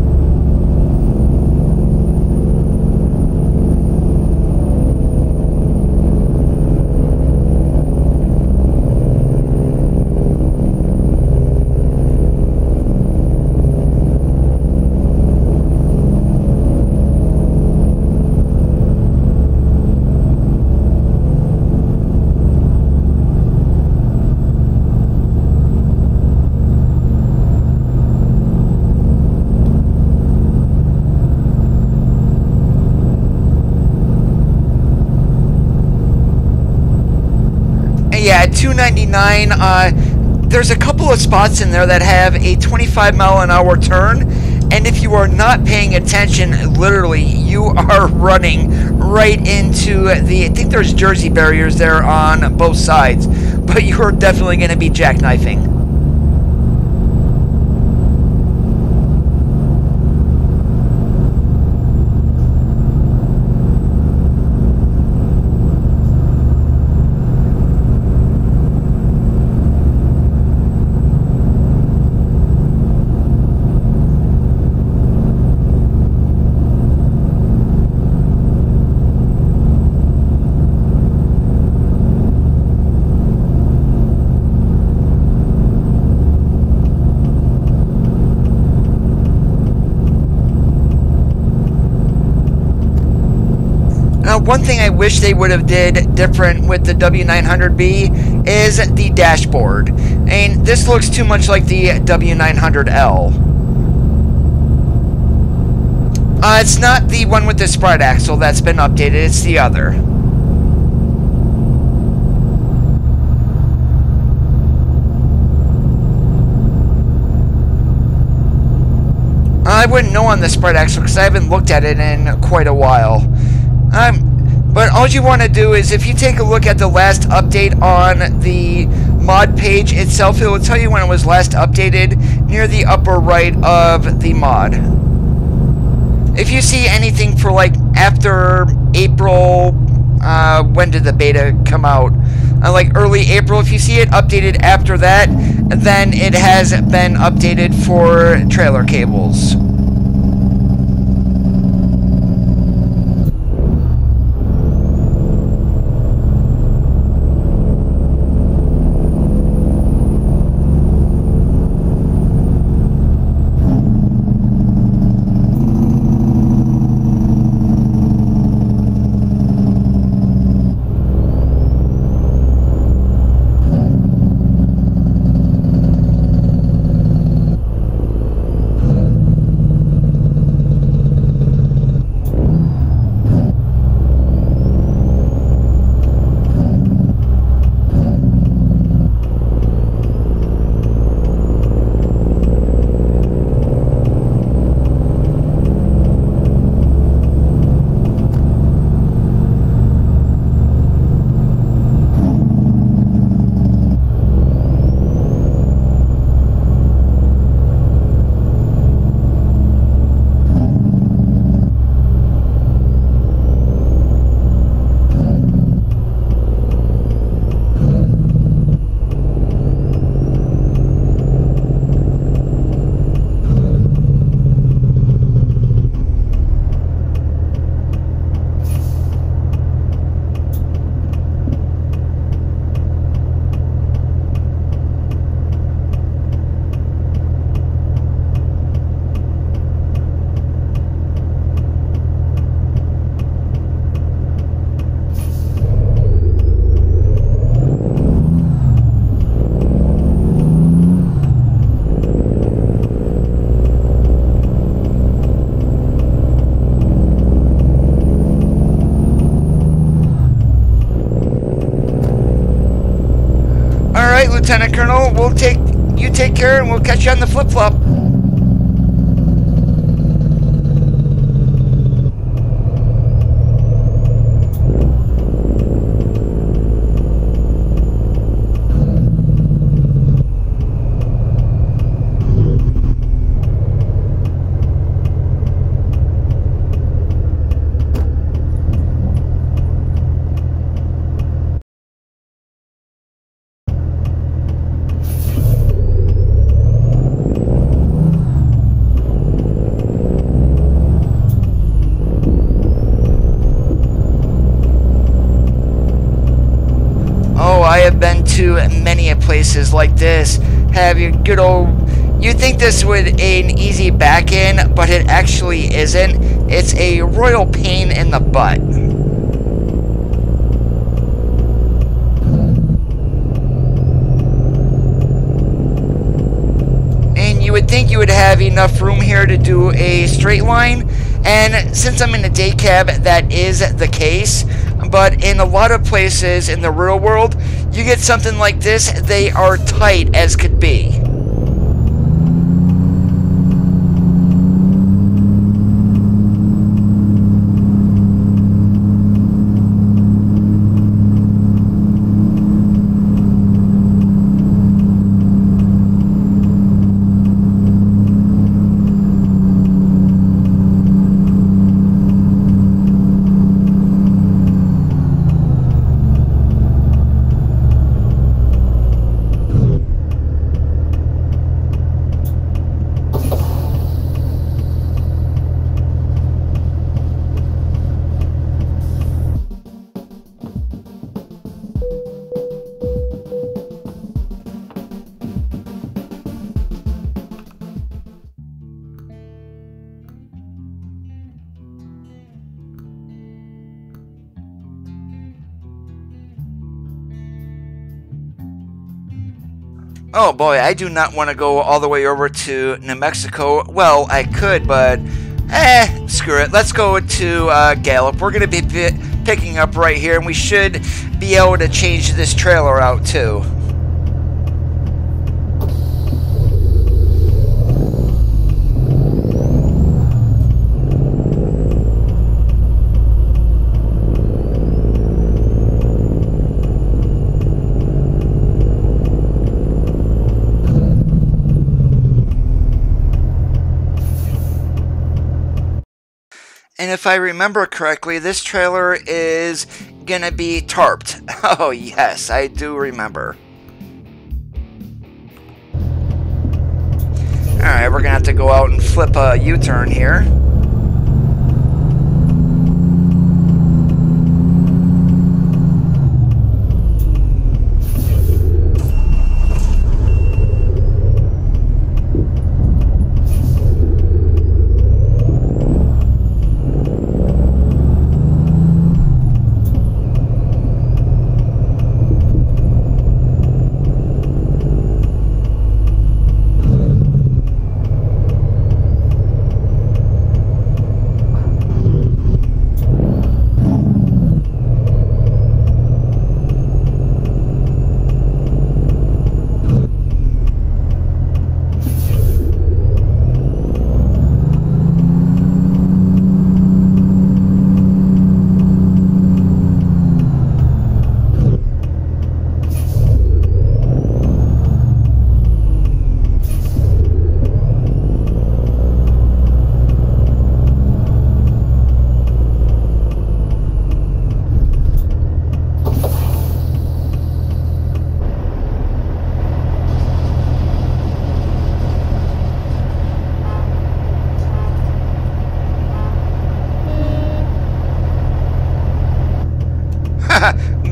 Yeah, at 299, there's a couple of spots in there that have a 25-mile-an-hour turn, and if you are not paying attention, literally, you are running right into the, I think there's Jersey barriers there on both sides, but you're definitely going to be jackknifing. One thing I wish they would have did different with the W900B is the dashboard. And this looks too much like the W900L. It's not the one with the spread axle that's been updated, it's the other. I wouldn't know on the spread axle because I haven't looked at it in quite a while. But all you want to do is, if you take a look at the last update on the mod page itself, it will tell you when it was last updated near the upper right of the mod. If you see anything for like after April, when did the beta come out? Like early April, if you see it updated after that, then it has been updated for trailer cables. Lieutenant Colonel. You take care, and we'll catch you on the flip-flop. I have been to many places like this. Have your good old... You think this would an easy back in, but it actually isn't. It's a royal pain in the butt. And you would think you would have enough room here to do a straight line, and since I'm in a day cab, that is the case. But in a lot of places in the real world, you get something like this, they are tight as could be. Oh boy, I do not want to go all the way over to New Mexico. Well, I could, but screw it. Let's go to Gallup. We're going to be picking up right here, and we should be able to change this trailer out too. And if I remember correctly, this trailer is gonna be tarped. Oh yes, I do remember. Alright, we're gonna have to go out and flip a U-turn here.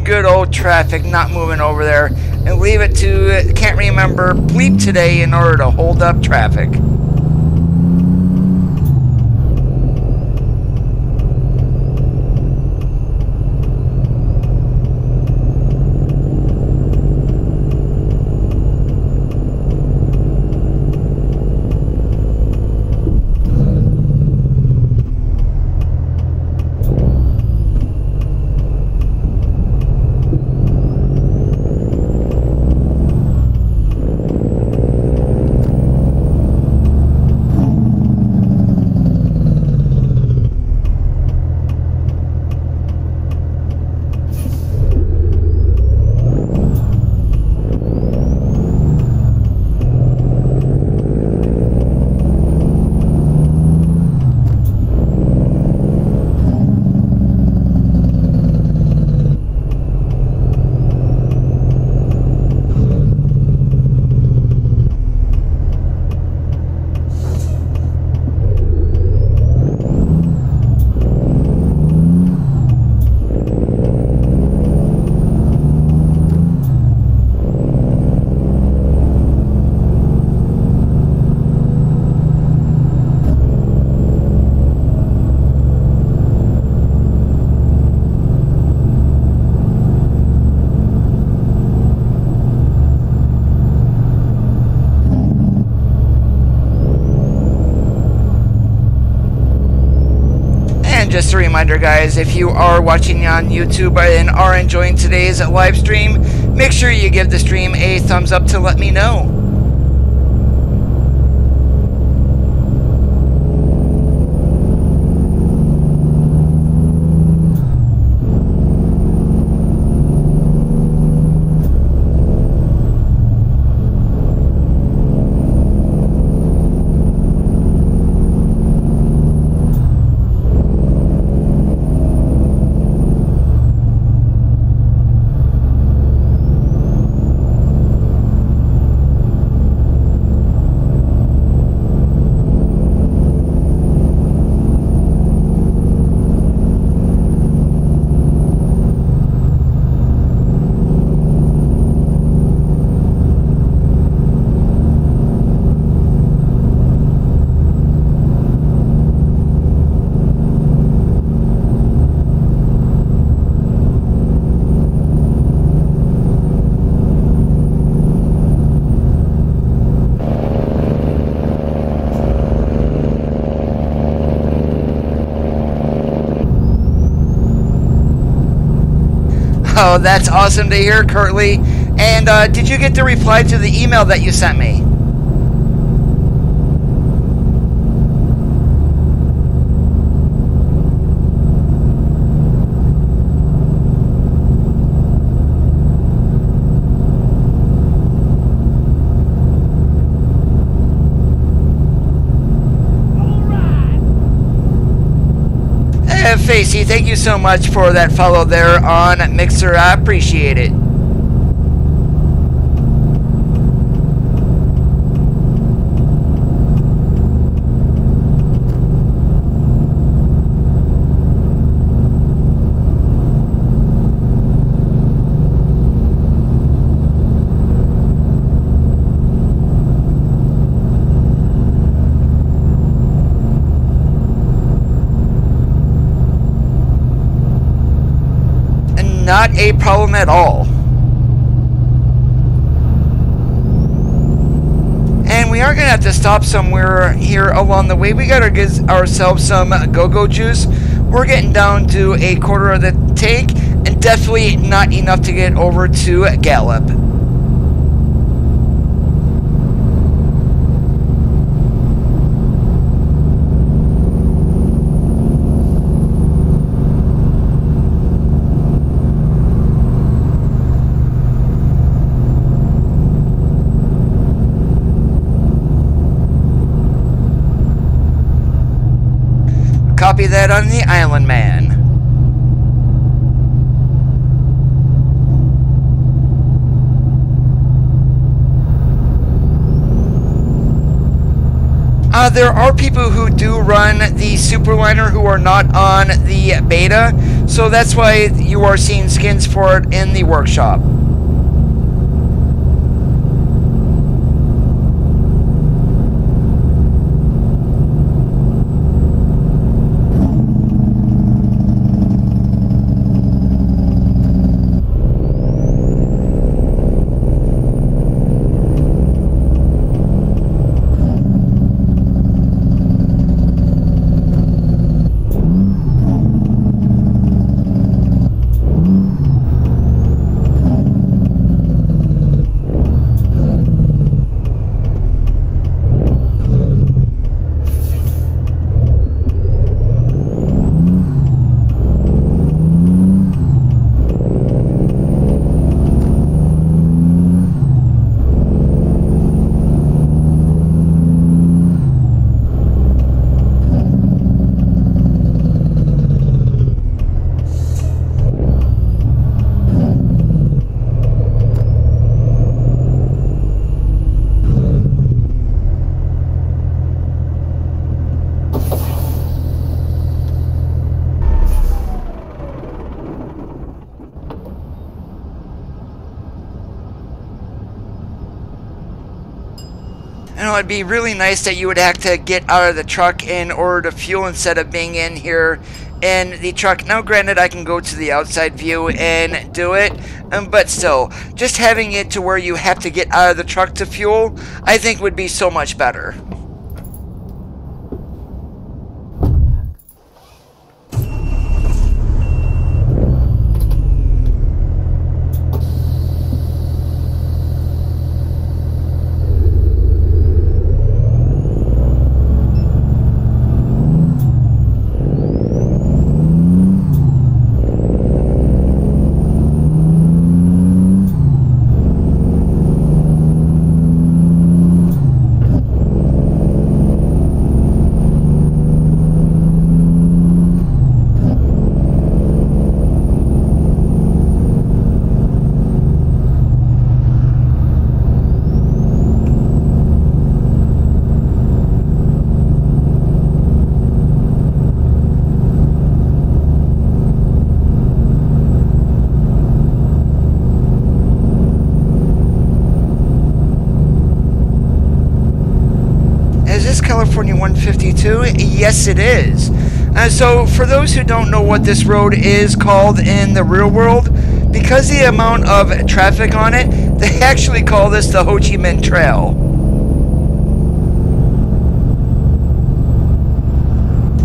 Good old traffic not moving over there, and leave it to, can't remember, bleep today in order to hold up traffic. just a reminder, guys, if you are watching on YouTube and are enjoying today's live stream, make sure you give the stream a thumbs up to let me know. Oh, that's awesome to hear, Curtly. And did you get the reply to the email that you sent me? Facey, thank you so much for that follow there on Mixer. I appreciate it. Not a problem at all. And we are going to have to stop somewhere here along the way. We got to get ourselves some go-go juice. We're getting down to a quarter of the tank, and definitely not enough to get over to Gallup. Copy that on the Island Man. There are people who do run the Superliner who are not on the beta, so that's why you are seeing skins for it in the workshop. You know, it'd be really nice that you would have to get out of the truck in order to fuel instead of being in here in the truck. Now, granted, I can go to the outside view and do it, but still, just having it to where you have to get out of the truck to fuel, I think would be so much better. California 152? Yes, it is. So for those who don't know what this road is called in the real world, because the amount of traffic on it, they actually call this the Ho Chi Minh Trail.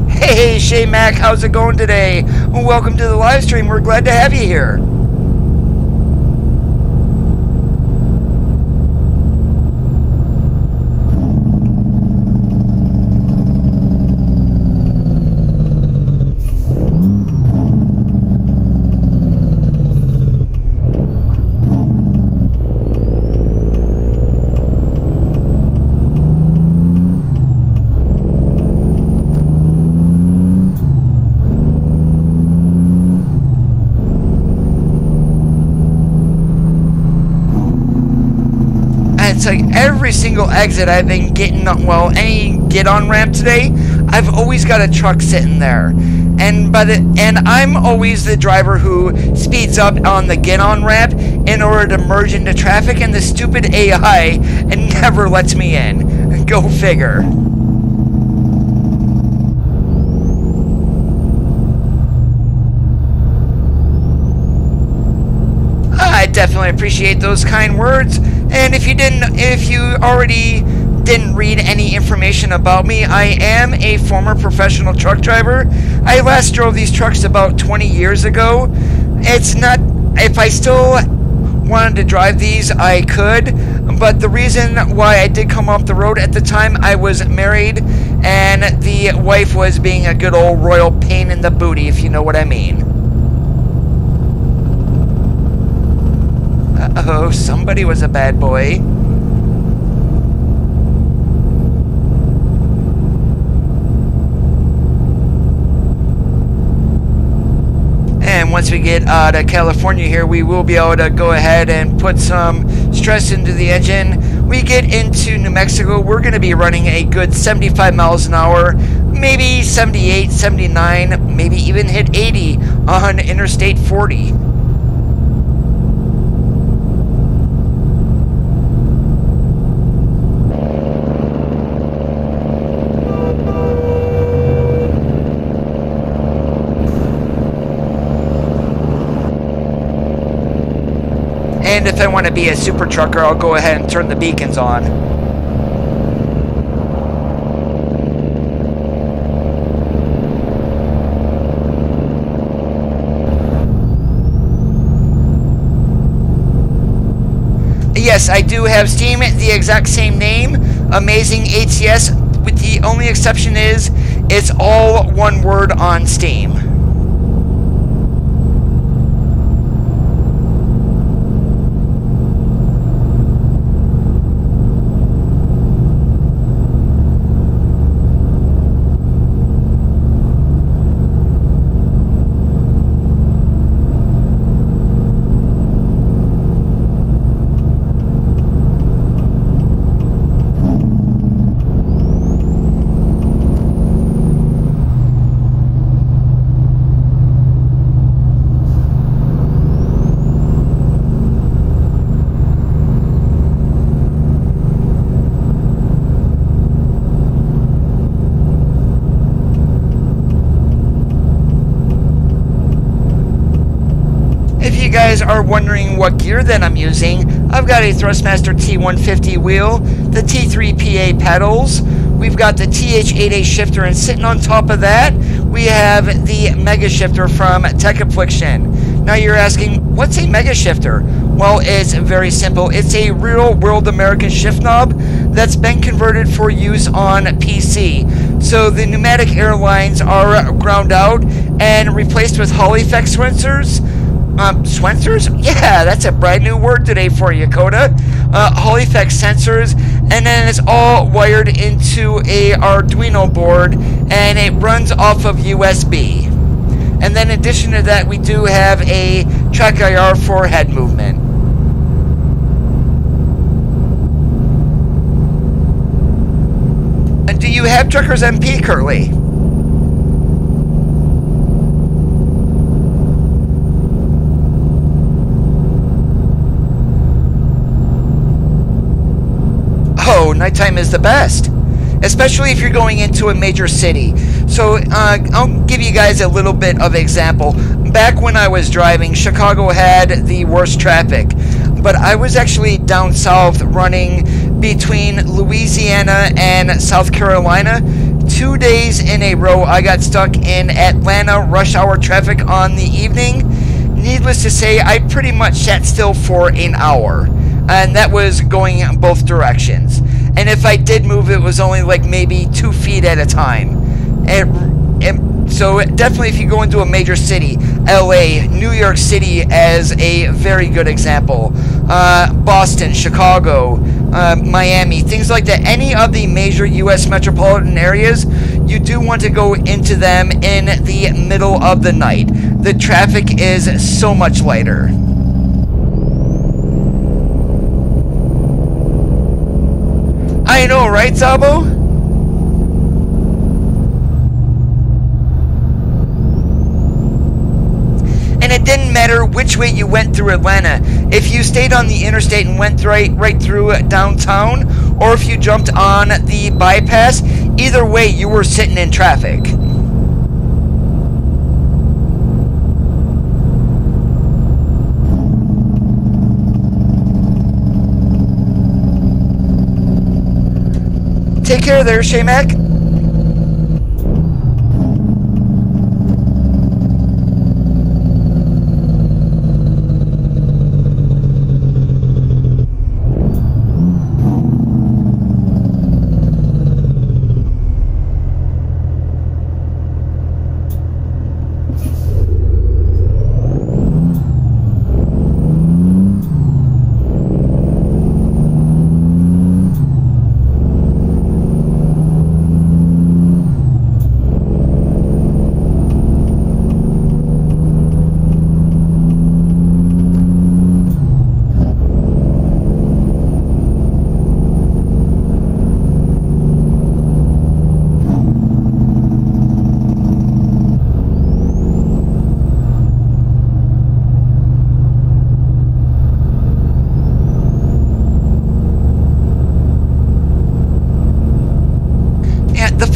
Hey, Shay Mac, how's it going today? Welcome to the live stream. We're glad to have you here. It's like every single exit I've been getting, well, any get-on ramp today, I've always got a truck sitting there. And I'm always the driver who speeds up on the get-on ramp in order to merge into traffic, and the stupid AI never lets me in. Go figure. I definitely appreciate those kind words. And if you already didn't read any information about me, I am a former professional truck driver. I last drove these trucks about 20 years ago. It's not, if I still wanted to drive these, I could, but the reason why I did come off the road at the time, I was married, and the wife was being a good old royal pain in the booty, if you know what I mean. Uh-oh, somebody was a bad boy. And once we get out of California here, we will be able to go ahead and put some stress into the engine. We get into New Mexico, we're going to be running a good 75 miles an hour, maybe 78, 79, maybe even hit 80 on Interstate 40. And if I want to be a super trucker, I'll go ahead and turn the beacons on. Yes, I do have Steam, the exact same name, Amazing ATS, with the only exception is it's all one word on Steam. Are wondering what gear that I'm using, I've got a Thrustmaster T150 wheel, the T3PA pedals, we've got the TH8A shifter, and sitting on top of that, we have the MegaShifter from Affliction. Now you're asking, what's a MegaShifter? Well, it's very simple. It's a real-world American shift knob that's been converted for use on PC. So the pneumatic air lines are ground out and replaced with Hall effect sensors. Sensors? Yeah, that's a brand new word today for you, Coda. Hall effect sensors, and then it's all wired into a Arduino board, and it runs off of USB. And then in addition to that, we do have a TrackIR for head movement. And do you have Truckers MP, Curly? Oh, nighttime is the best. especially if you're going into a major city. So I'll give you guys a little bit of example. Back when I was driving, Chicago had the worst traffic, but I was actually down south running between Louisiana and South Carolina. 2 days in a row I got stuck in Atlanta rush hour traffic on the evening. Needless to say, I pretty much sat still for an hour, and that was going both directions. And if I did move, it was only like maybe 2 feet at a time. So definitely if you go into a major city, LA, New York City as a very good example, Boston, Chicago, Miami, things like that, any of the major US metropolitan areas, you do want to go into them in the middle of the night. The traffic is so much lighter. I know, right, Zabo? And it didn't matter which way you went through Atlanta. If you stayed on the interstate and went right through downtown, or if you jumped on the bypass, either way you were sitting in traffic. Take care there, Shaymac.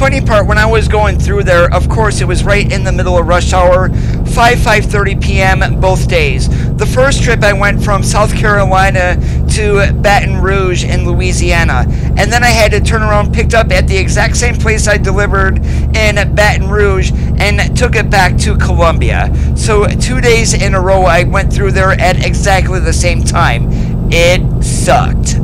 Funny part, when I was going through there, of course it was right in the middle of rush hour, 5:30 p.m. both days. The first trip I went from South Carolina to Baton Rouge in Louisiana, and then I had to turn around, picked up at the exact same place I delivered in Baton Rouge, and took it back to Columbia. So 2 days in a row I went through there at exactly the same time. It sucked.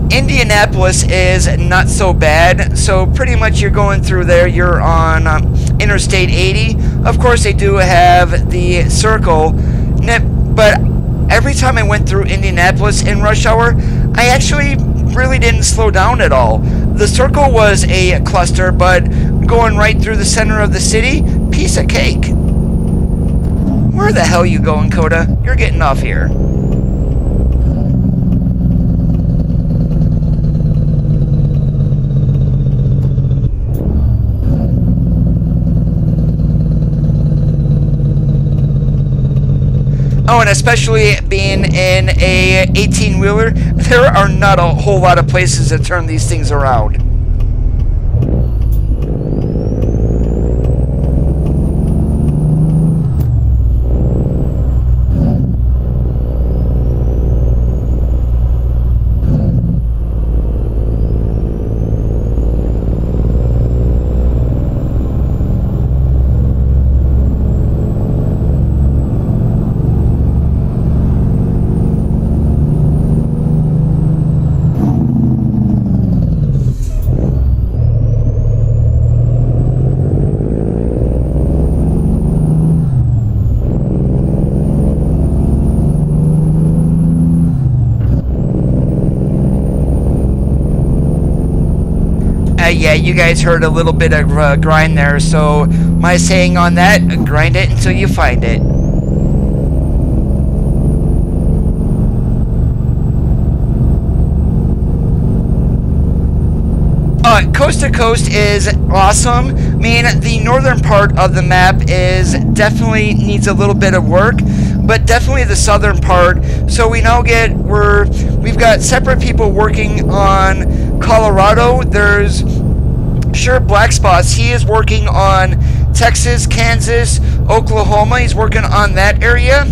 Indianapolis is not so bad, so pretty much you're going through there, you're on Interstate 80. Of course they do have the circle, but every time I went through Indianapolis in rush hour, I actually really didn't slow down at all. The circle was a cluster, but going right through the center of the city, piece of cake. Where the hell you going, Coda? You're getting off here. Oh, and especially being in a 18-wheeler, there are not a whole lot of places to turn these things around. you guys heard a little bit of grind there, so my saying on that, grind it until you find it. Coast to coast is awesome. I mean, the northern part of the map is definitely needs a little bit of work, but definitely the southern part. So we now we've got separate people working on Colorado. There's Sure Black Spots. He is working on Texas, Kansas, Oklahoma. He's working on that area.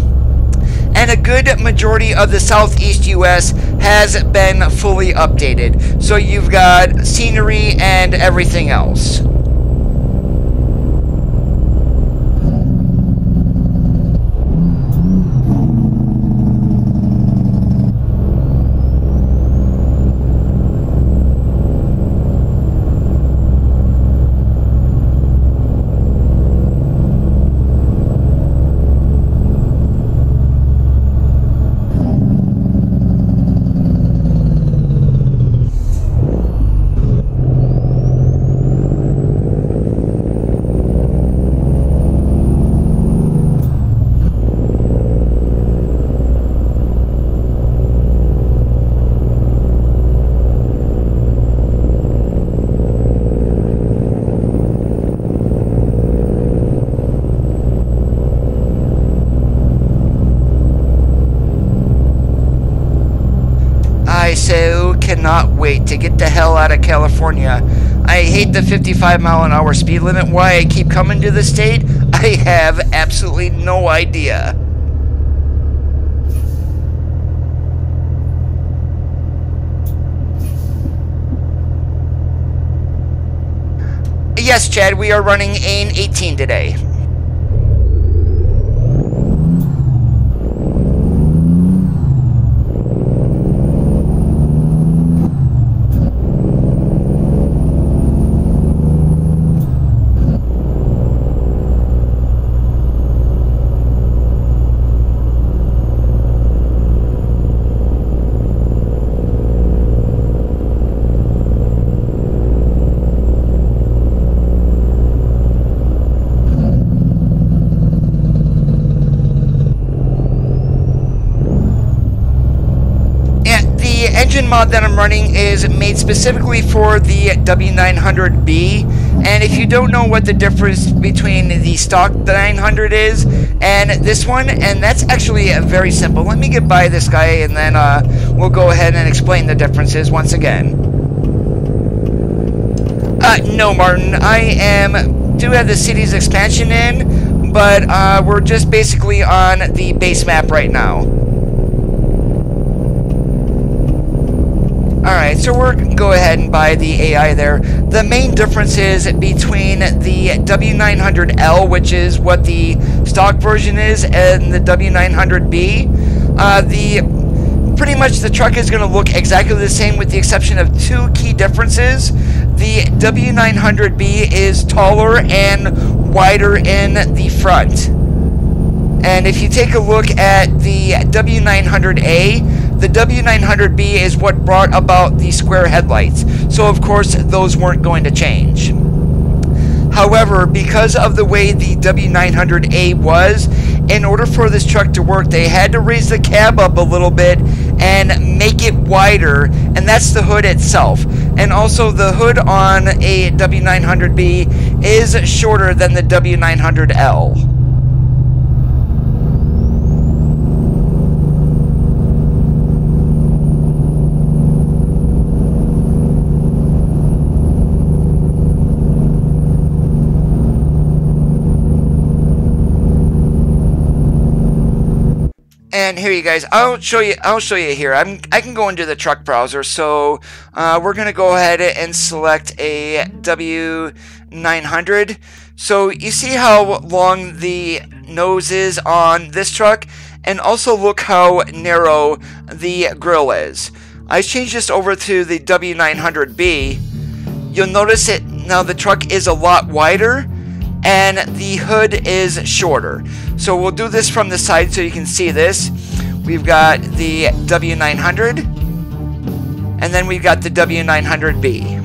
And a good majority of the southeast U.S. has been fully updated. So you've got scenery and everything else. So cannot wait to get the hell out of California. I hate the 55-mile-an-hour speed limit. Why I keep coming to the state, I have absolutely no idea. Yes, Chad, we are running an 18 today. Mod that I'm running is made specifically for the W900B, and if you don't know what the difference between the stock 900 is and this one, and that's actually very simple. Let me get by this guy and then we'll go ahead and explain the differences once again. No, Martin, I do have the city's expansion in, but we're just basically on the base map right now. Alright, so we're going to go ahead and buy the AI there. The main difference is between the W900L, which is what the stock version is, and the W900B. Pretty much the truck is going to look exactly the same with the exception of two key differences. The W900B is taller and wider in the front. And if you take a look at the W900A, the W900B is what brought about the square headlights, so of course those weren't going to change. However, because of the way the W900A was, in order for this truck to work, they had to raise the cab up a little bit and make it wider, and that's the hood itself. And also the hood on a W900B is shorter than the W900L. And here you guys, I'll show you here. I can go into the truck browser, so we're gonna go ahead and select a W900. So you see how long the nose is on this truck, and also look how narrow the grille is. I changed this over to the W900B. You'll notice it now. The truck is a lot wider, and the hood is shorter. So we'll do this from the side so you can see this. We've got the W900, and then we've got the W900B.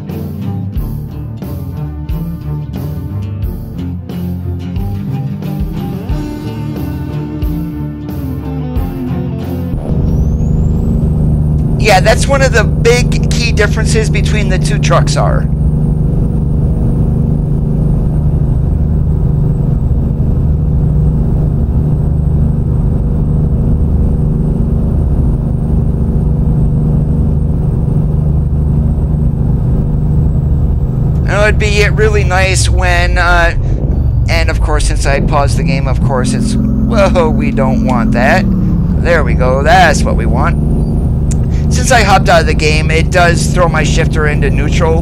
yeah, that's one of the big key differences between the two trucks are. It would be really nice when, and of course, since I paused the game, of course, it's, whoa, we don't want that. There we go, that's what we want. Since I hopped out of the game, it does throw my shifter into neutral,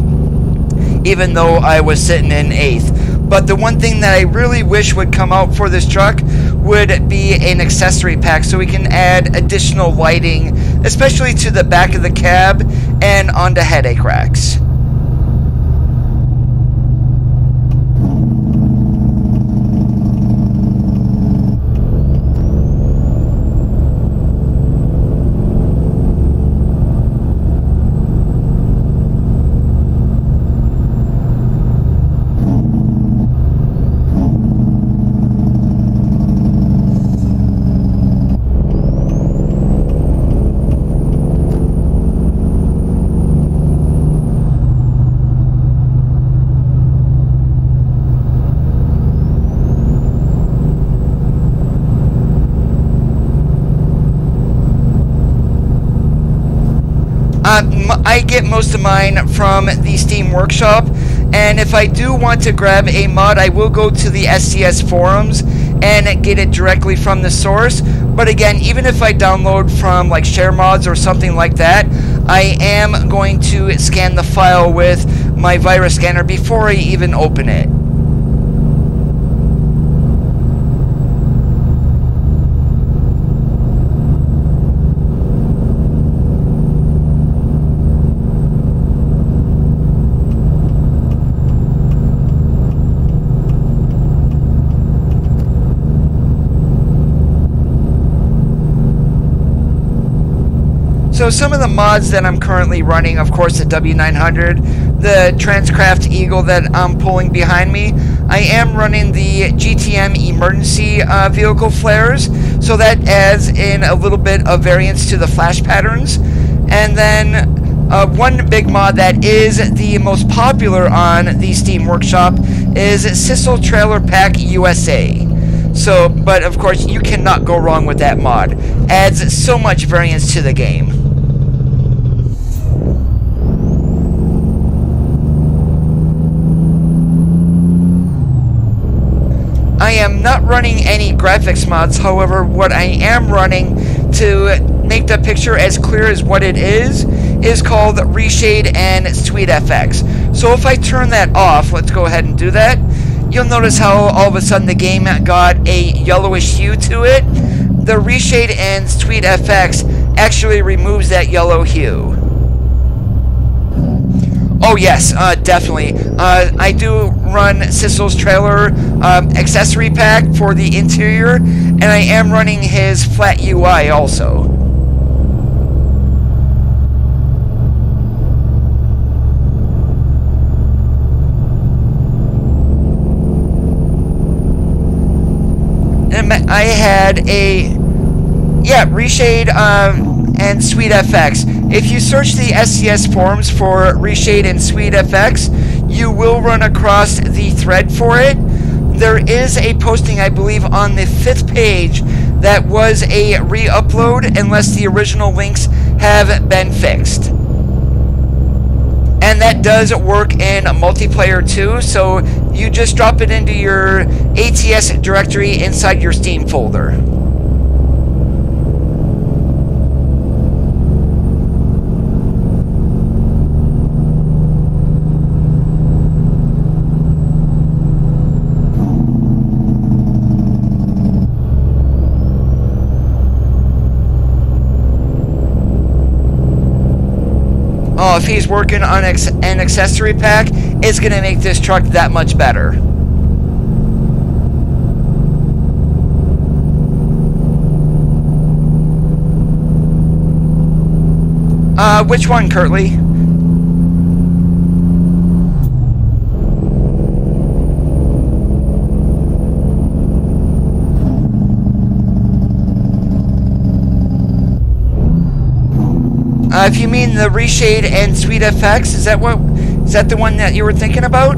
even though I was sitting in 8th. But the one thing that I really wish would come out for this truck would be an accessory pack, so we can add additional lighting, especially to the back of the cab and onto headache racks. I get most of mine from the Steam Workshop, and if I do want to grab a mod, I will go to the SCS forums and get it directly from the source. But again, even if I download from like share mods or something like that, I am going to scan the file with my virus scanner before I even open it. So some of the mods that I'm currently running, of course, the W900, the Transcraft Eagle that I'm pulling behind me, I am running the GTM emergency vehicle flares, so that adds in a little bit of variance to the flash patterns. And then one big mod that is the most popular on the Steam Workshop is Sissel Trailer Pack USA. So, but of course, you cannot go wrong with that mod. Adds so much variance to the game. I am not running any graphics mods, however, what I am running to make the picture as clear as what it is called Reshade and SweetFX. So if I turn that off, let's go ahead and do that, you'll notice how all of a sudden the game got a yellowish hue to it. The Reshade and SweetFX actually removes that yellow hue. Oh yes, definitely. I do run Sissel's trailer accessory pack for the interior, and I am running his flat UI also. And I had a, yeah, Reshade and SweetFX. If you search the SCS forums for Reshade and SweetFX, you will run across the thread for it. There is a posting, I believe, on the 5th page that was a re-upload unless the original links have been fixed. And that does work in multiplayer too, so you just drop it into your ATS directory inside your Steam folder. Oh, if he's working on an accessory pack, it's going to make this truck that much better. Which one, Curtly? If you mean the Reshade and Sweet FX, is that the one that you were thinking about?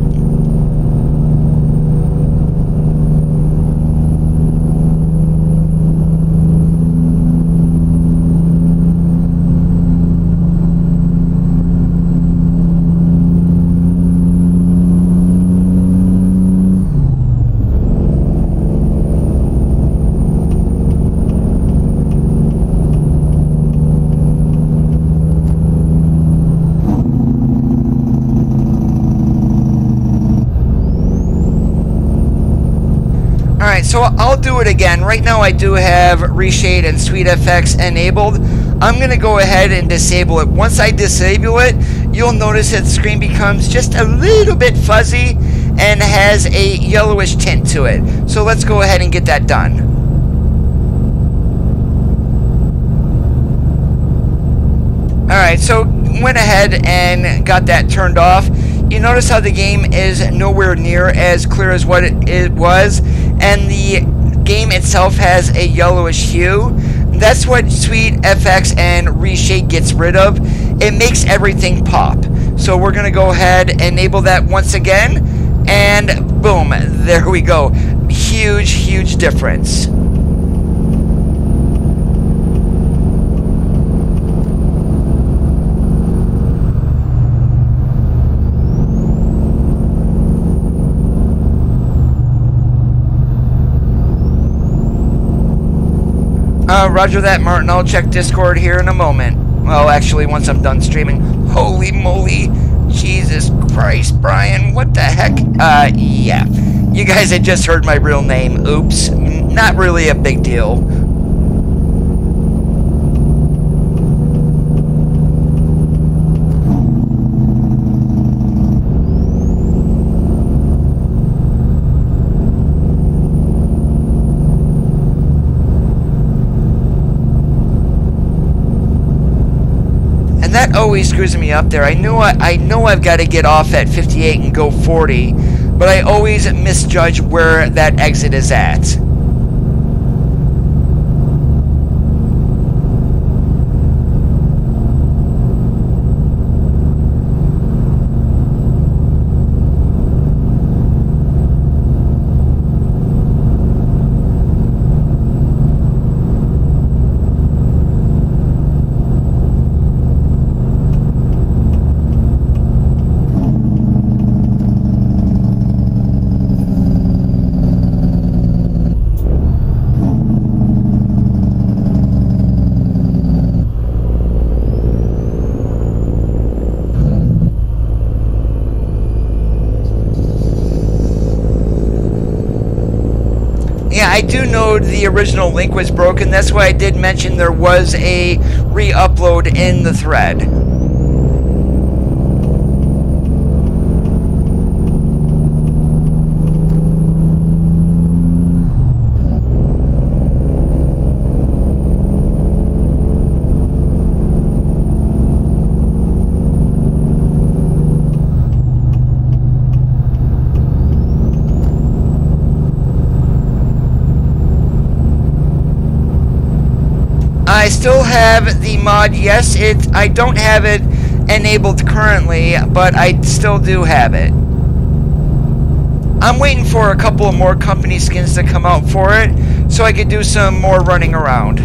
Alright, so I'll do it again. Right now I do have Reshade and Sweet FX enabled. I'm going to go ahead and disable it. Once I disable it, you'll notice that the screen becomes just a little bit fuzzy and has a yellowish tint to it. So let's go ahead and get that done. Alright, so went ahead and got that turned off. You notice how the game is nowhere near as clear as what it was, and the game itself has a yellowish hue. That's what Sweet FX and Reshade gets rid of. It makes everything pop. So we're going to go ahead and enable that once again, and boom, there we go. Huge, huge difference. Roger that, Martin. I'll check Discord here in a moment. Well, actually, once I'm done streaming. Holy moly. Jesus Christ, Brian. What the heck? Yeah. You guys had just heard my real name. Oops. Not really a big deal. That always screws me up there. I know I've got to get off at 58 and go 40, but I always misjudge where that exit is at. Yeah, I do know the original link was broken. That's why I did mention there was a re-upload in the thread. I still have the mod. Yes, I don't have it enabled currently, but I still do have it. I'm waiting for a couple of more company skins to come out for it, so I could do some more running around.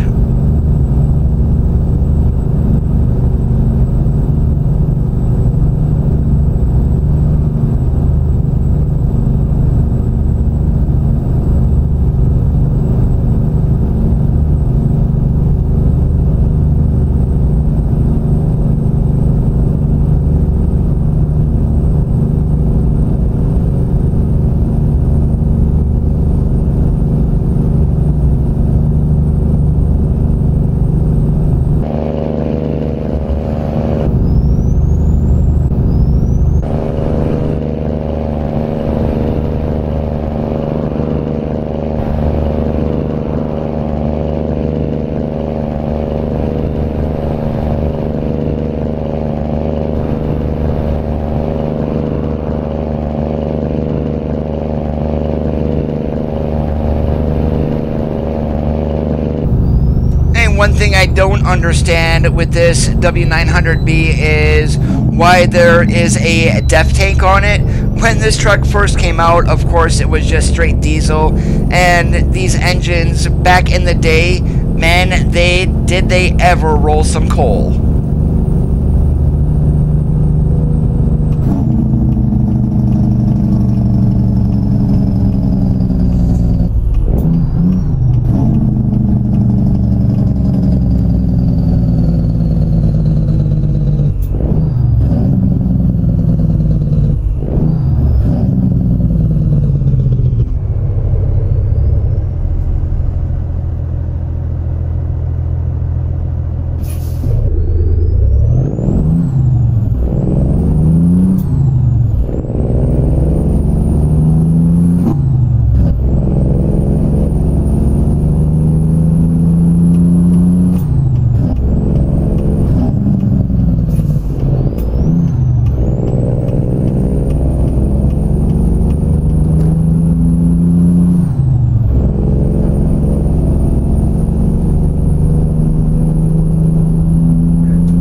thing I don't understand with this W900B is why there is a DEF tank on it. When this truck first came out, of course, it was just straight diesel, and these engines back in the day, man, did they ever roll some coal.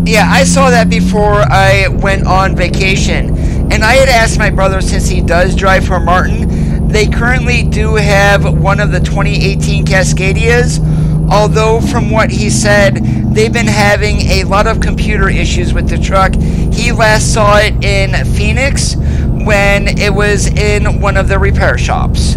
Yeah, I saw that before I went on vacation, and I had asked my brother, since he does drive for Martin, they currently do have one of the 2018 Cascadias, although from what he said, they've been having a lot of computer issues with the truck. He last saw it in Phoenix when it was in one of the repair shops.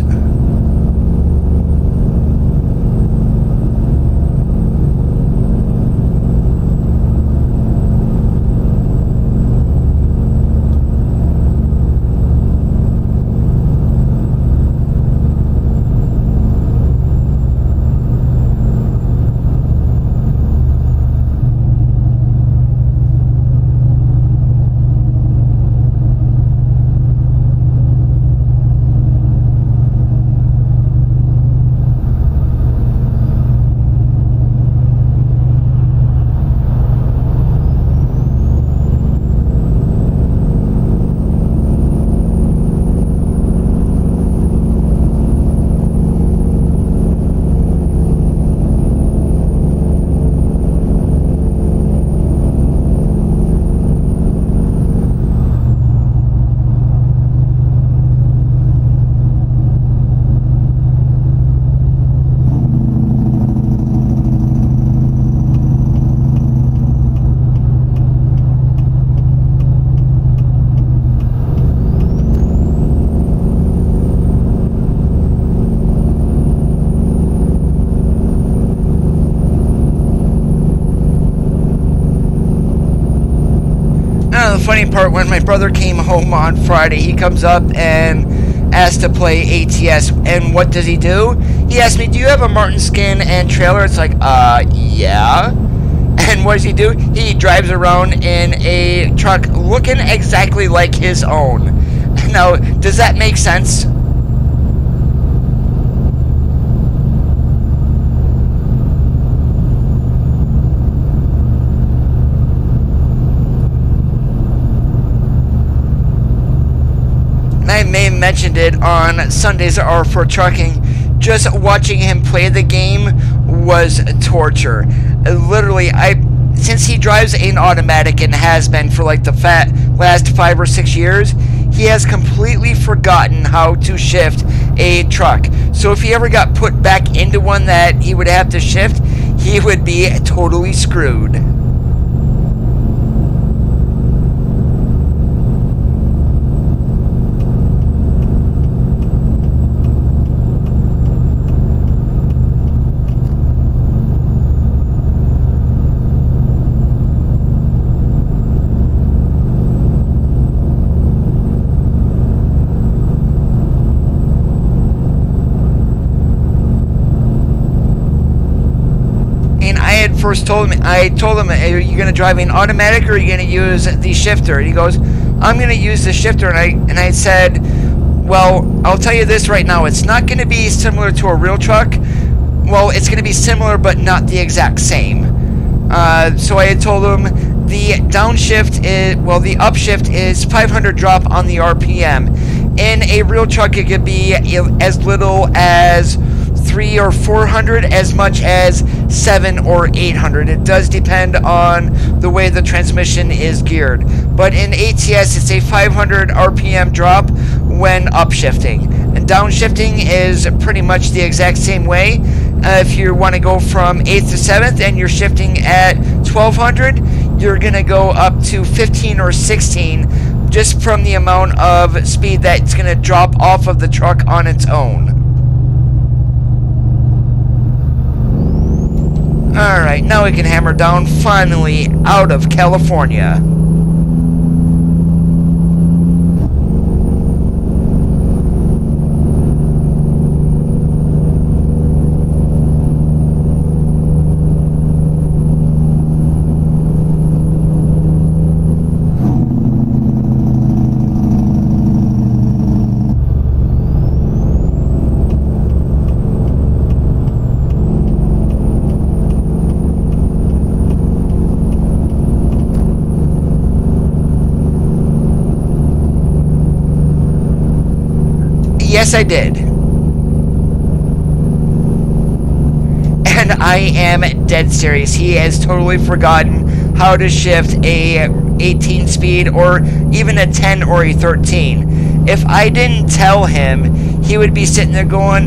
Funny part, when my brother came home on Friday, he comes up and asks to play ATS, and what does he do? He asked me, do you have a Martin skin and trailer? It's like, yeah. And what does he do? He drives around in a truck looking exactly like his own. Now, does that make sense? I may have mentioned it on Sundays Are For Trucking. Just watching him play the game was torture. Literally, since he drives an automatic and has been for like the last 5 or 6 years, he has completely forgotten how to shift a truck. So if he ever got put back into one that he would have to shift, he would be totally screwed. First told him, I told him, are you going to drive an automatic or are you going to use the shifter? And he goes, I'm going to use the shifter. And I said, well, I'll tell you this right now, it's not going to be similar to a real truck. Well, it's going to be similar, but not the exact same. So I had told him the downshift is, well, the upshift is 500 drop on the RPM. In a real truck, it could be as little as 300 or 400 as much as 700 or 800. It does depend on the way the transmission is geared. But in ATS, it's a 500 RPM drop when upshifting. And downshifting is pretty much the exact same way. If you want to go from 8th to 7th and you're shifting at 1200, you're going to go up to 15 or 16 just from the amount of speed that's going to drop off of the truck on its own. Alright, now we can hammer down, finally out of California. Yes, I did. And I am dead serious. He has totally forgotten how to shift a 18 speed or even a 10 or a 13. If I didn't tell him, he would be sitting there going,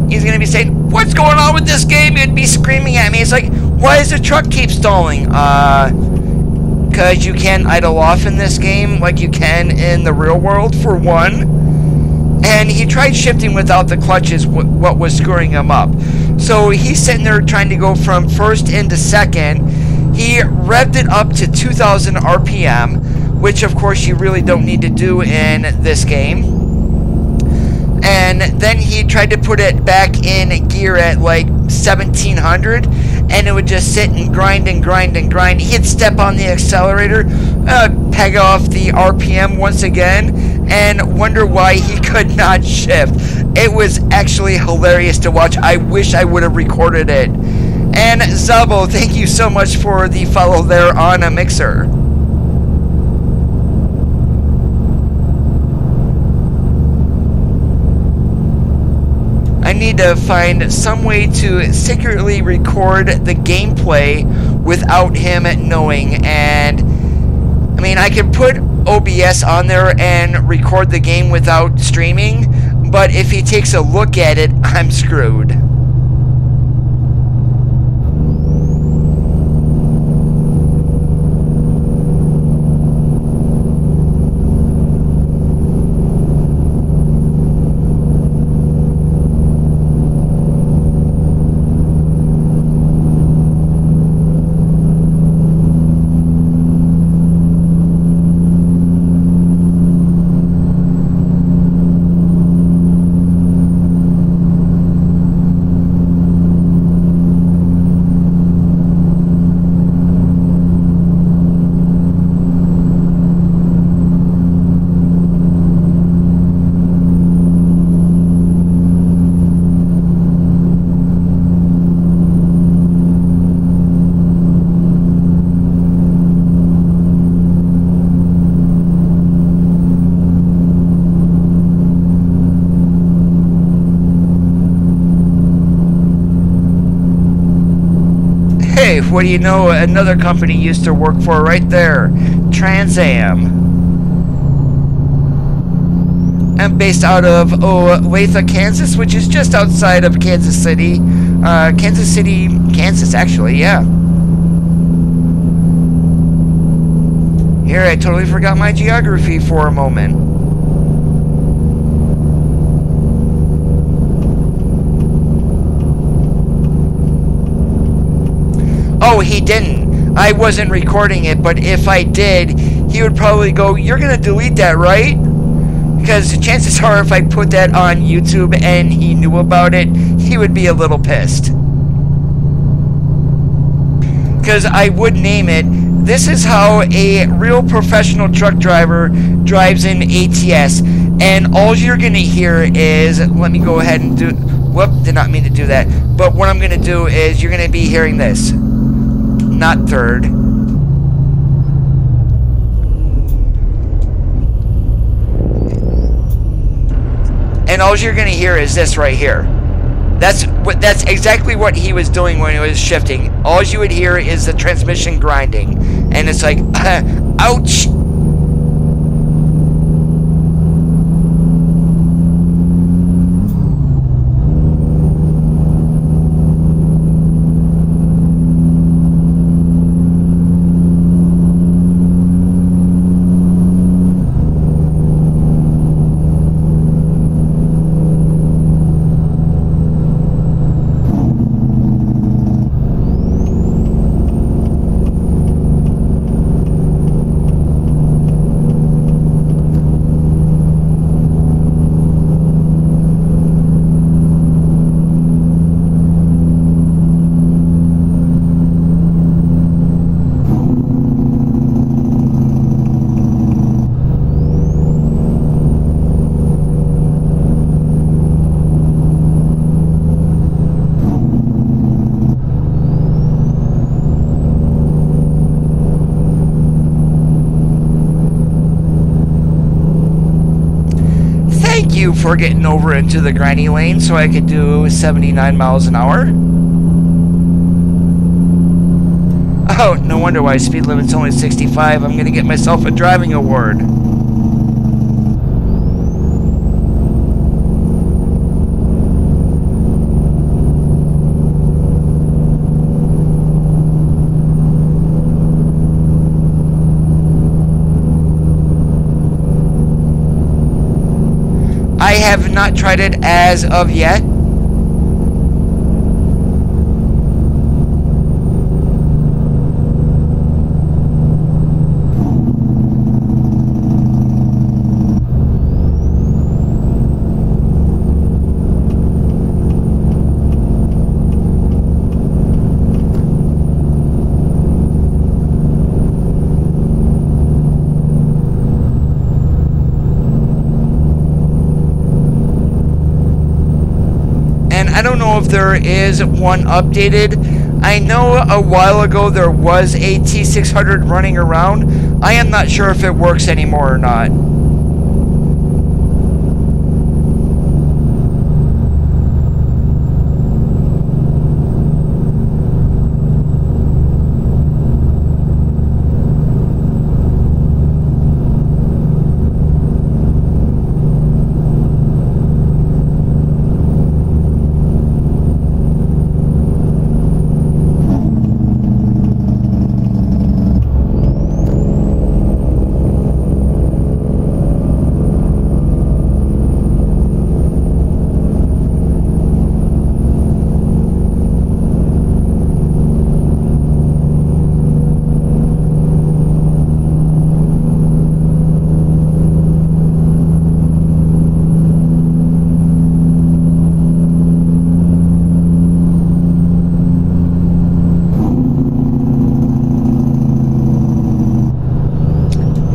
he's going to be saying, what's going on with this game? He'd be screaming at me. It's like, why does the truck keep stalling? Because you can't idle off in this game like you can in the real world, for one. And he tried shifting without the clutches, what was screwing him up. So he's sitting there trying to go from first into second. He revved it up to 2000 RPM, which of course you really don't need to do in this game. And then he tried to put it back in gear at like 1700, and it would just sit and grind and grind and grind. He'd step on the accelerator, peg off the RPM once again, and wonder why he could not shift. It was actually hilarious to watch. I wish I would have recorded it. And Zabo, thank you so much for the follow there on a Mixer. I need to find some way to secretly record the gameplay without him knowing. And I mean, I can put OBS on there and record the game without streaming, but if he takes a look at it, I'm screwed. Hey, what do you know, another company used to work for right there, Trans Am. I'm based out of Olathe, Kansas, which is just outside of Kansas City. Kansas City, Kansas, actually, yeah. Here, I totally forgot my geography for a moment. Oh, he didn't. I wasn't recording it, but if I did, he would probably go, "You're going to delete that, right?" Because chances are if I put that on YouTube and he knew about it, he would be a little pissed. Because I would name it, "This is how a real professional truck driver drives in ATS." And all you're going to hear is, let me go ahead and do, whoop, did not mean to do that. But what I'm going to do is, you're going to be hearing this. Not third. And all you're going to hear is this right here. That's exactly what he was doing when he was shifting. All you would hear is the transmission grinding, and it's like, ouch. For getting over into the granny lane so I could do 79 miles an hour. Oh, no wonder why speed limit's only 65. I'm gonna get myself a driving award. I have not tried it as of yet. I don't know if there is one updated. I know a while ago there was a T600 running around. I am not sure if it works anymore or not.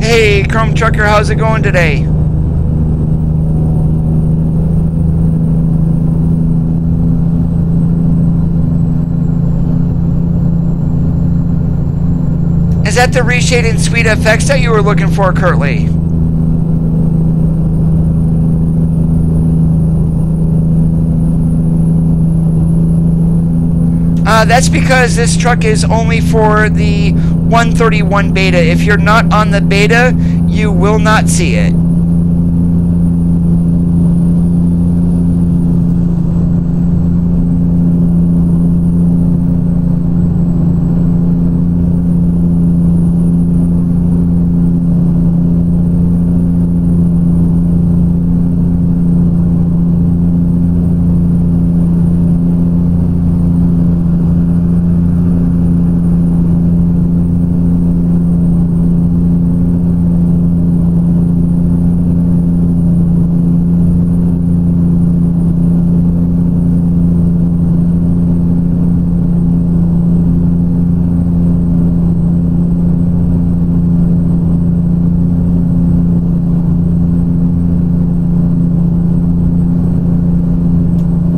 Hey, Chrome Trucker, how's it going today? Is that the reshading sweet effects that you were looking for, Curtly? That's because this truck is only for the 131 beta. If you're not on the beta, you will not see it.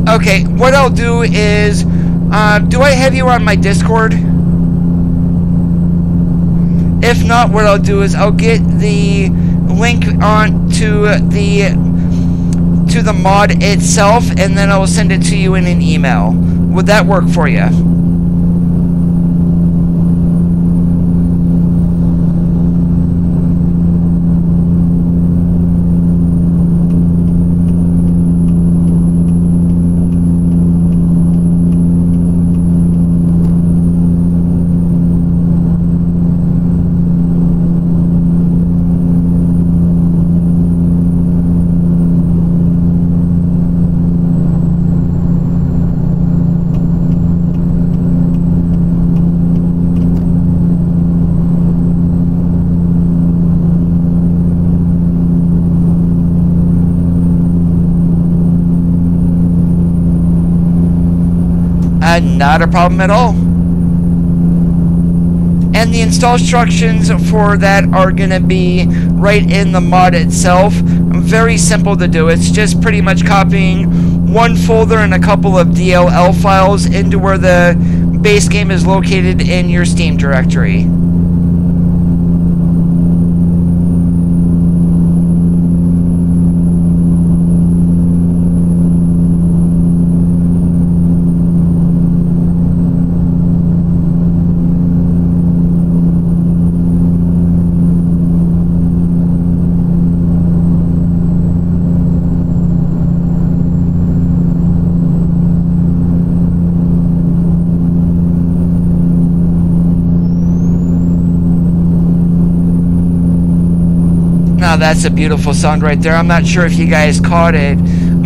Okay, what I'll do is, do I have you on my Discord? If not, what I'll do is I'll get the link on to to the mod itself, and then I will send it to you in an email. Would that work for you? Not a problem at all. And the install instructions for that are going to be right in the mod itself. Very simple to do. It's just pretty much copying one folder and a couple of DLL files into where the base game is located in your Steam directory. That's a beautiful sound right there. I'm not sure if you guys caught it,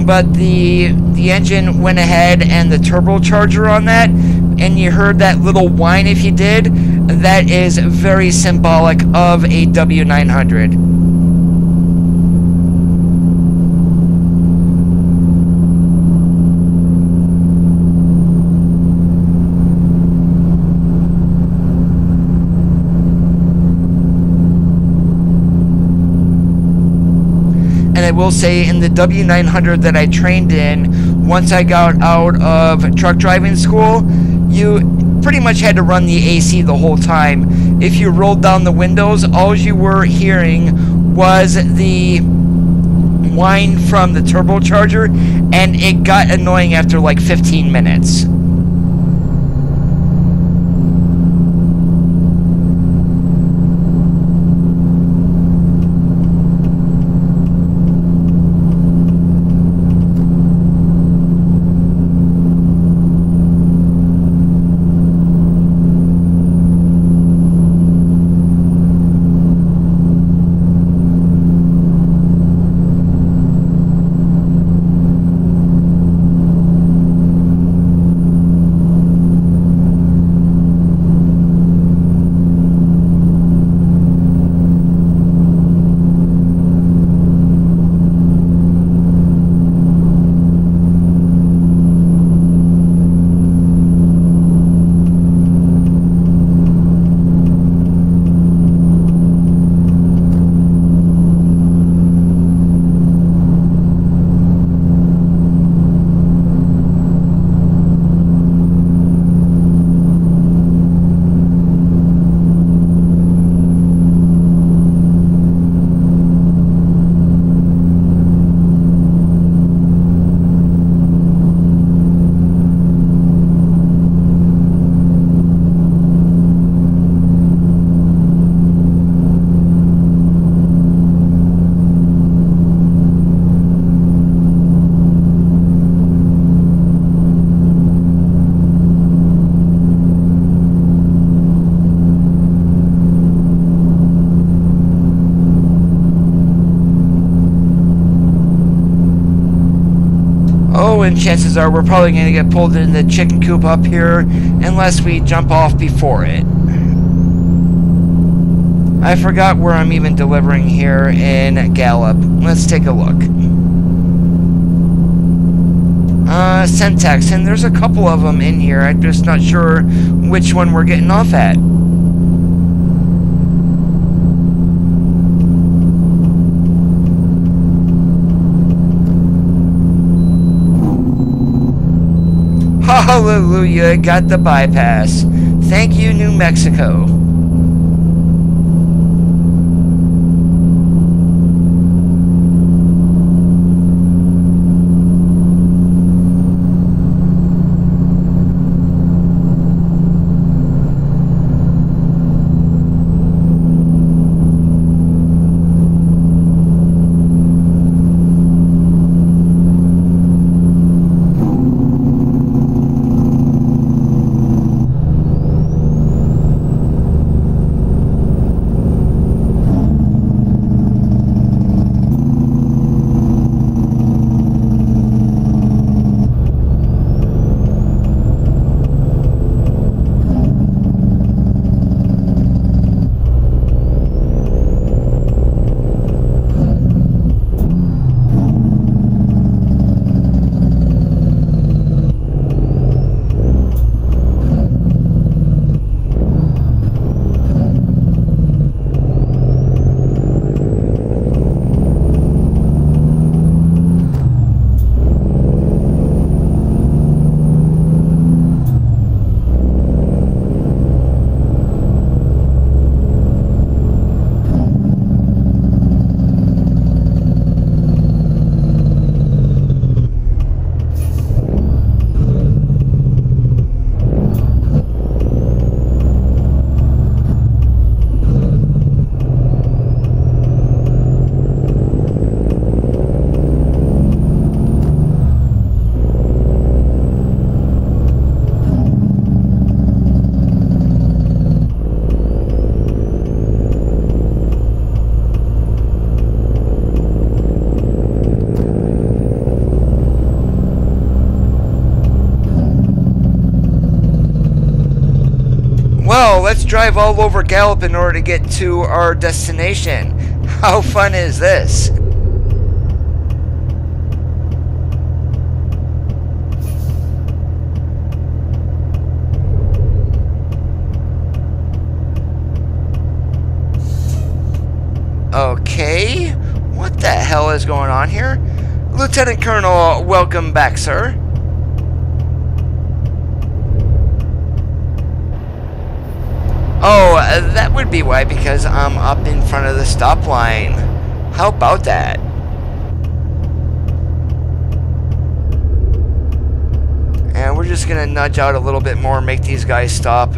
but the engine went ahead and the turbocharger on that, and you heard that little whine if you did. That is very symbolic of a W900. I will say, in the W900 that I trained in, once I got out of truck driving school, you pretty much had to run the AC the whole time. If you rolled down the windows, all you were hearing was the whine from the turbocharger, and it got annoying after like 15 minutes. And chances are we're probably going to get pulled in the chicken coop up here unless we jump off before it. I forgot where I'm even delivering here in Gallup. Let's take a look. Syntax, and there's a couple of them in here. I'm just not sure which one we're getting off at. Hallelujah, got the bypass. Thank you, New Mexico. let's drive all over Gallup in order to get to our destination. How fun is this? Okay, what the hell is going on here? Lieutenant Colonel, welcome back, sir. Oh, that would be why, because I'm up in front of the stop line. How about that? And we're just gonna nudge out a little bit more, make these guys stop.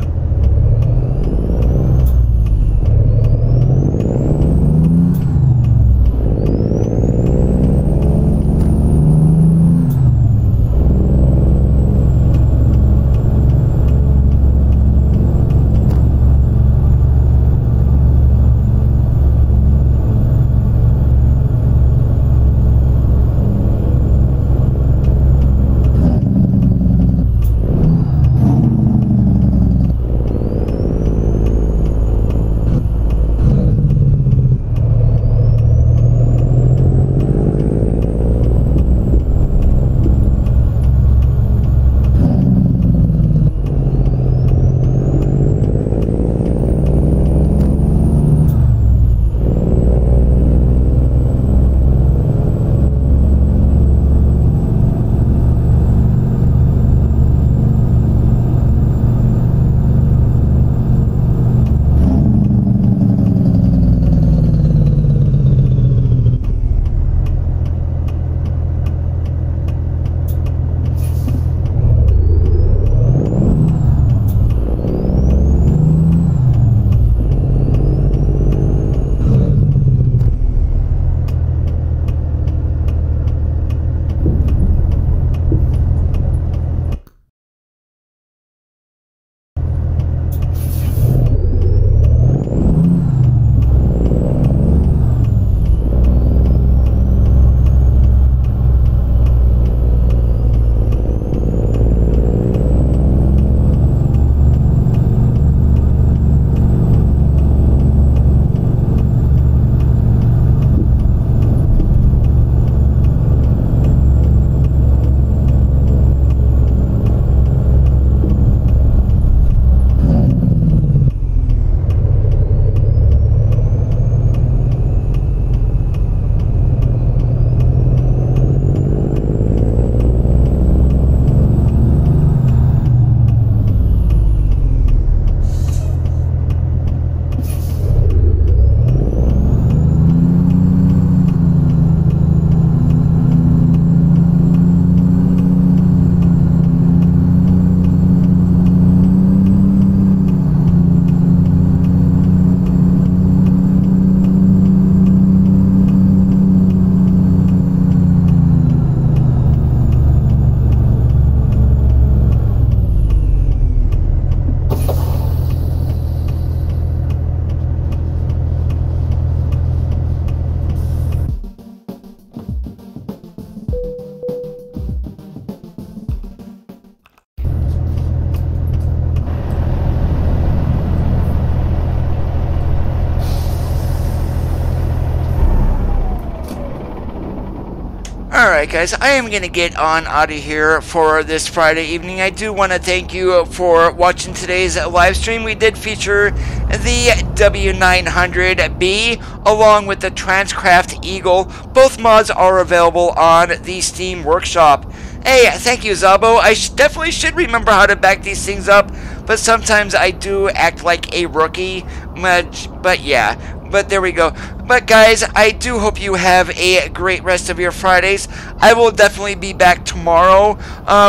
Alright guys, I am going to get on out of here for this Friday evening. I do want to thank you for watching today's live stream. We did feature the W900B along with the Transcraft Eagle. Both mods are available on the Steam Workshop. Hey, thank you Zabo. I definitely should remember how to back these things up, but sometimes I do act like a rookie. But yeah, but there we go. But guys, I do hope you have a great rest of your Fridays. I will definitely be back tomorrow.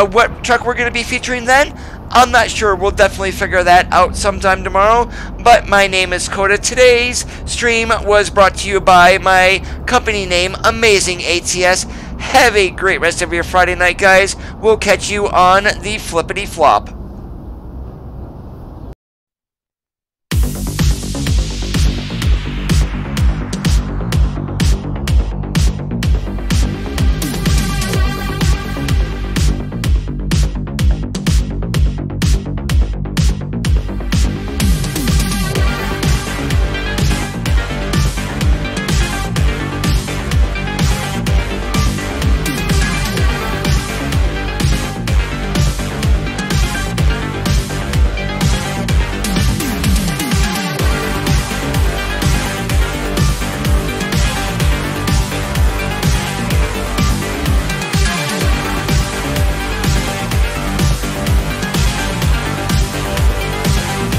What truck we're going to be featuring then? I'm not sure. We'll definitely figure that out sometime tomorrow. But my name is Coda. Today's stream was brought to you by my company name, Amazing ATS. Have a great rest of your Friday night, guys. We'll catch you on the flippity flop.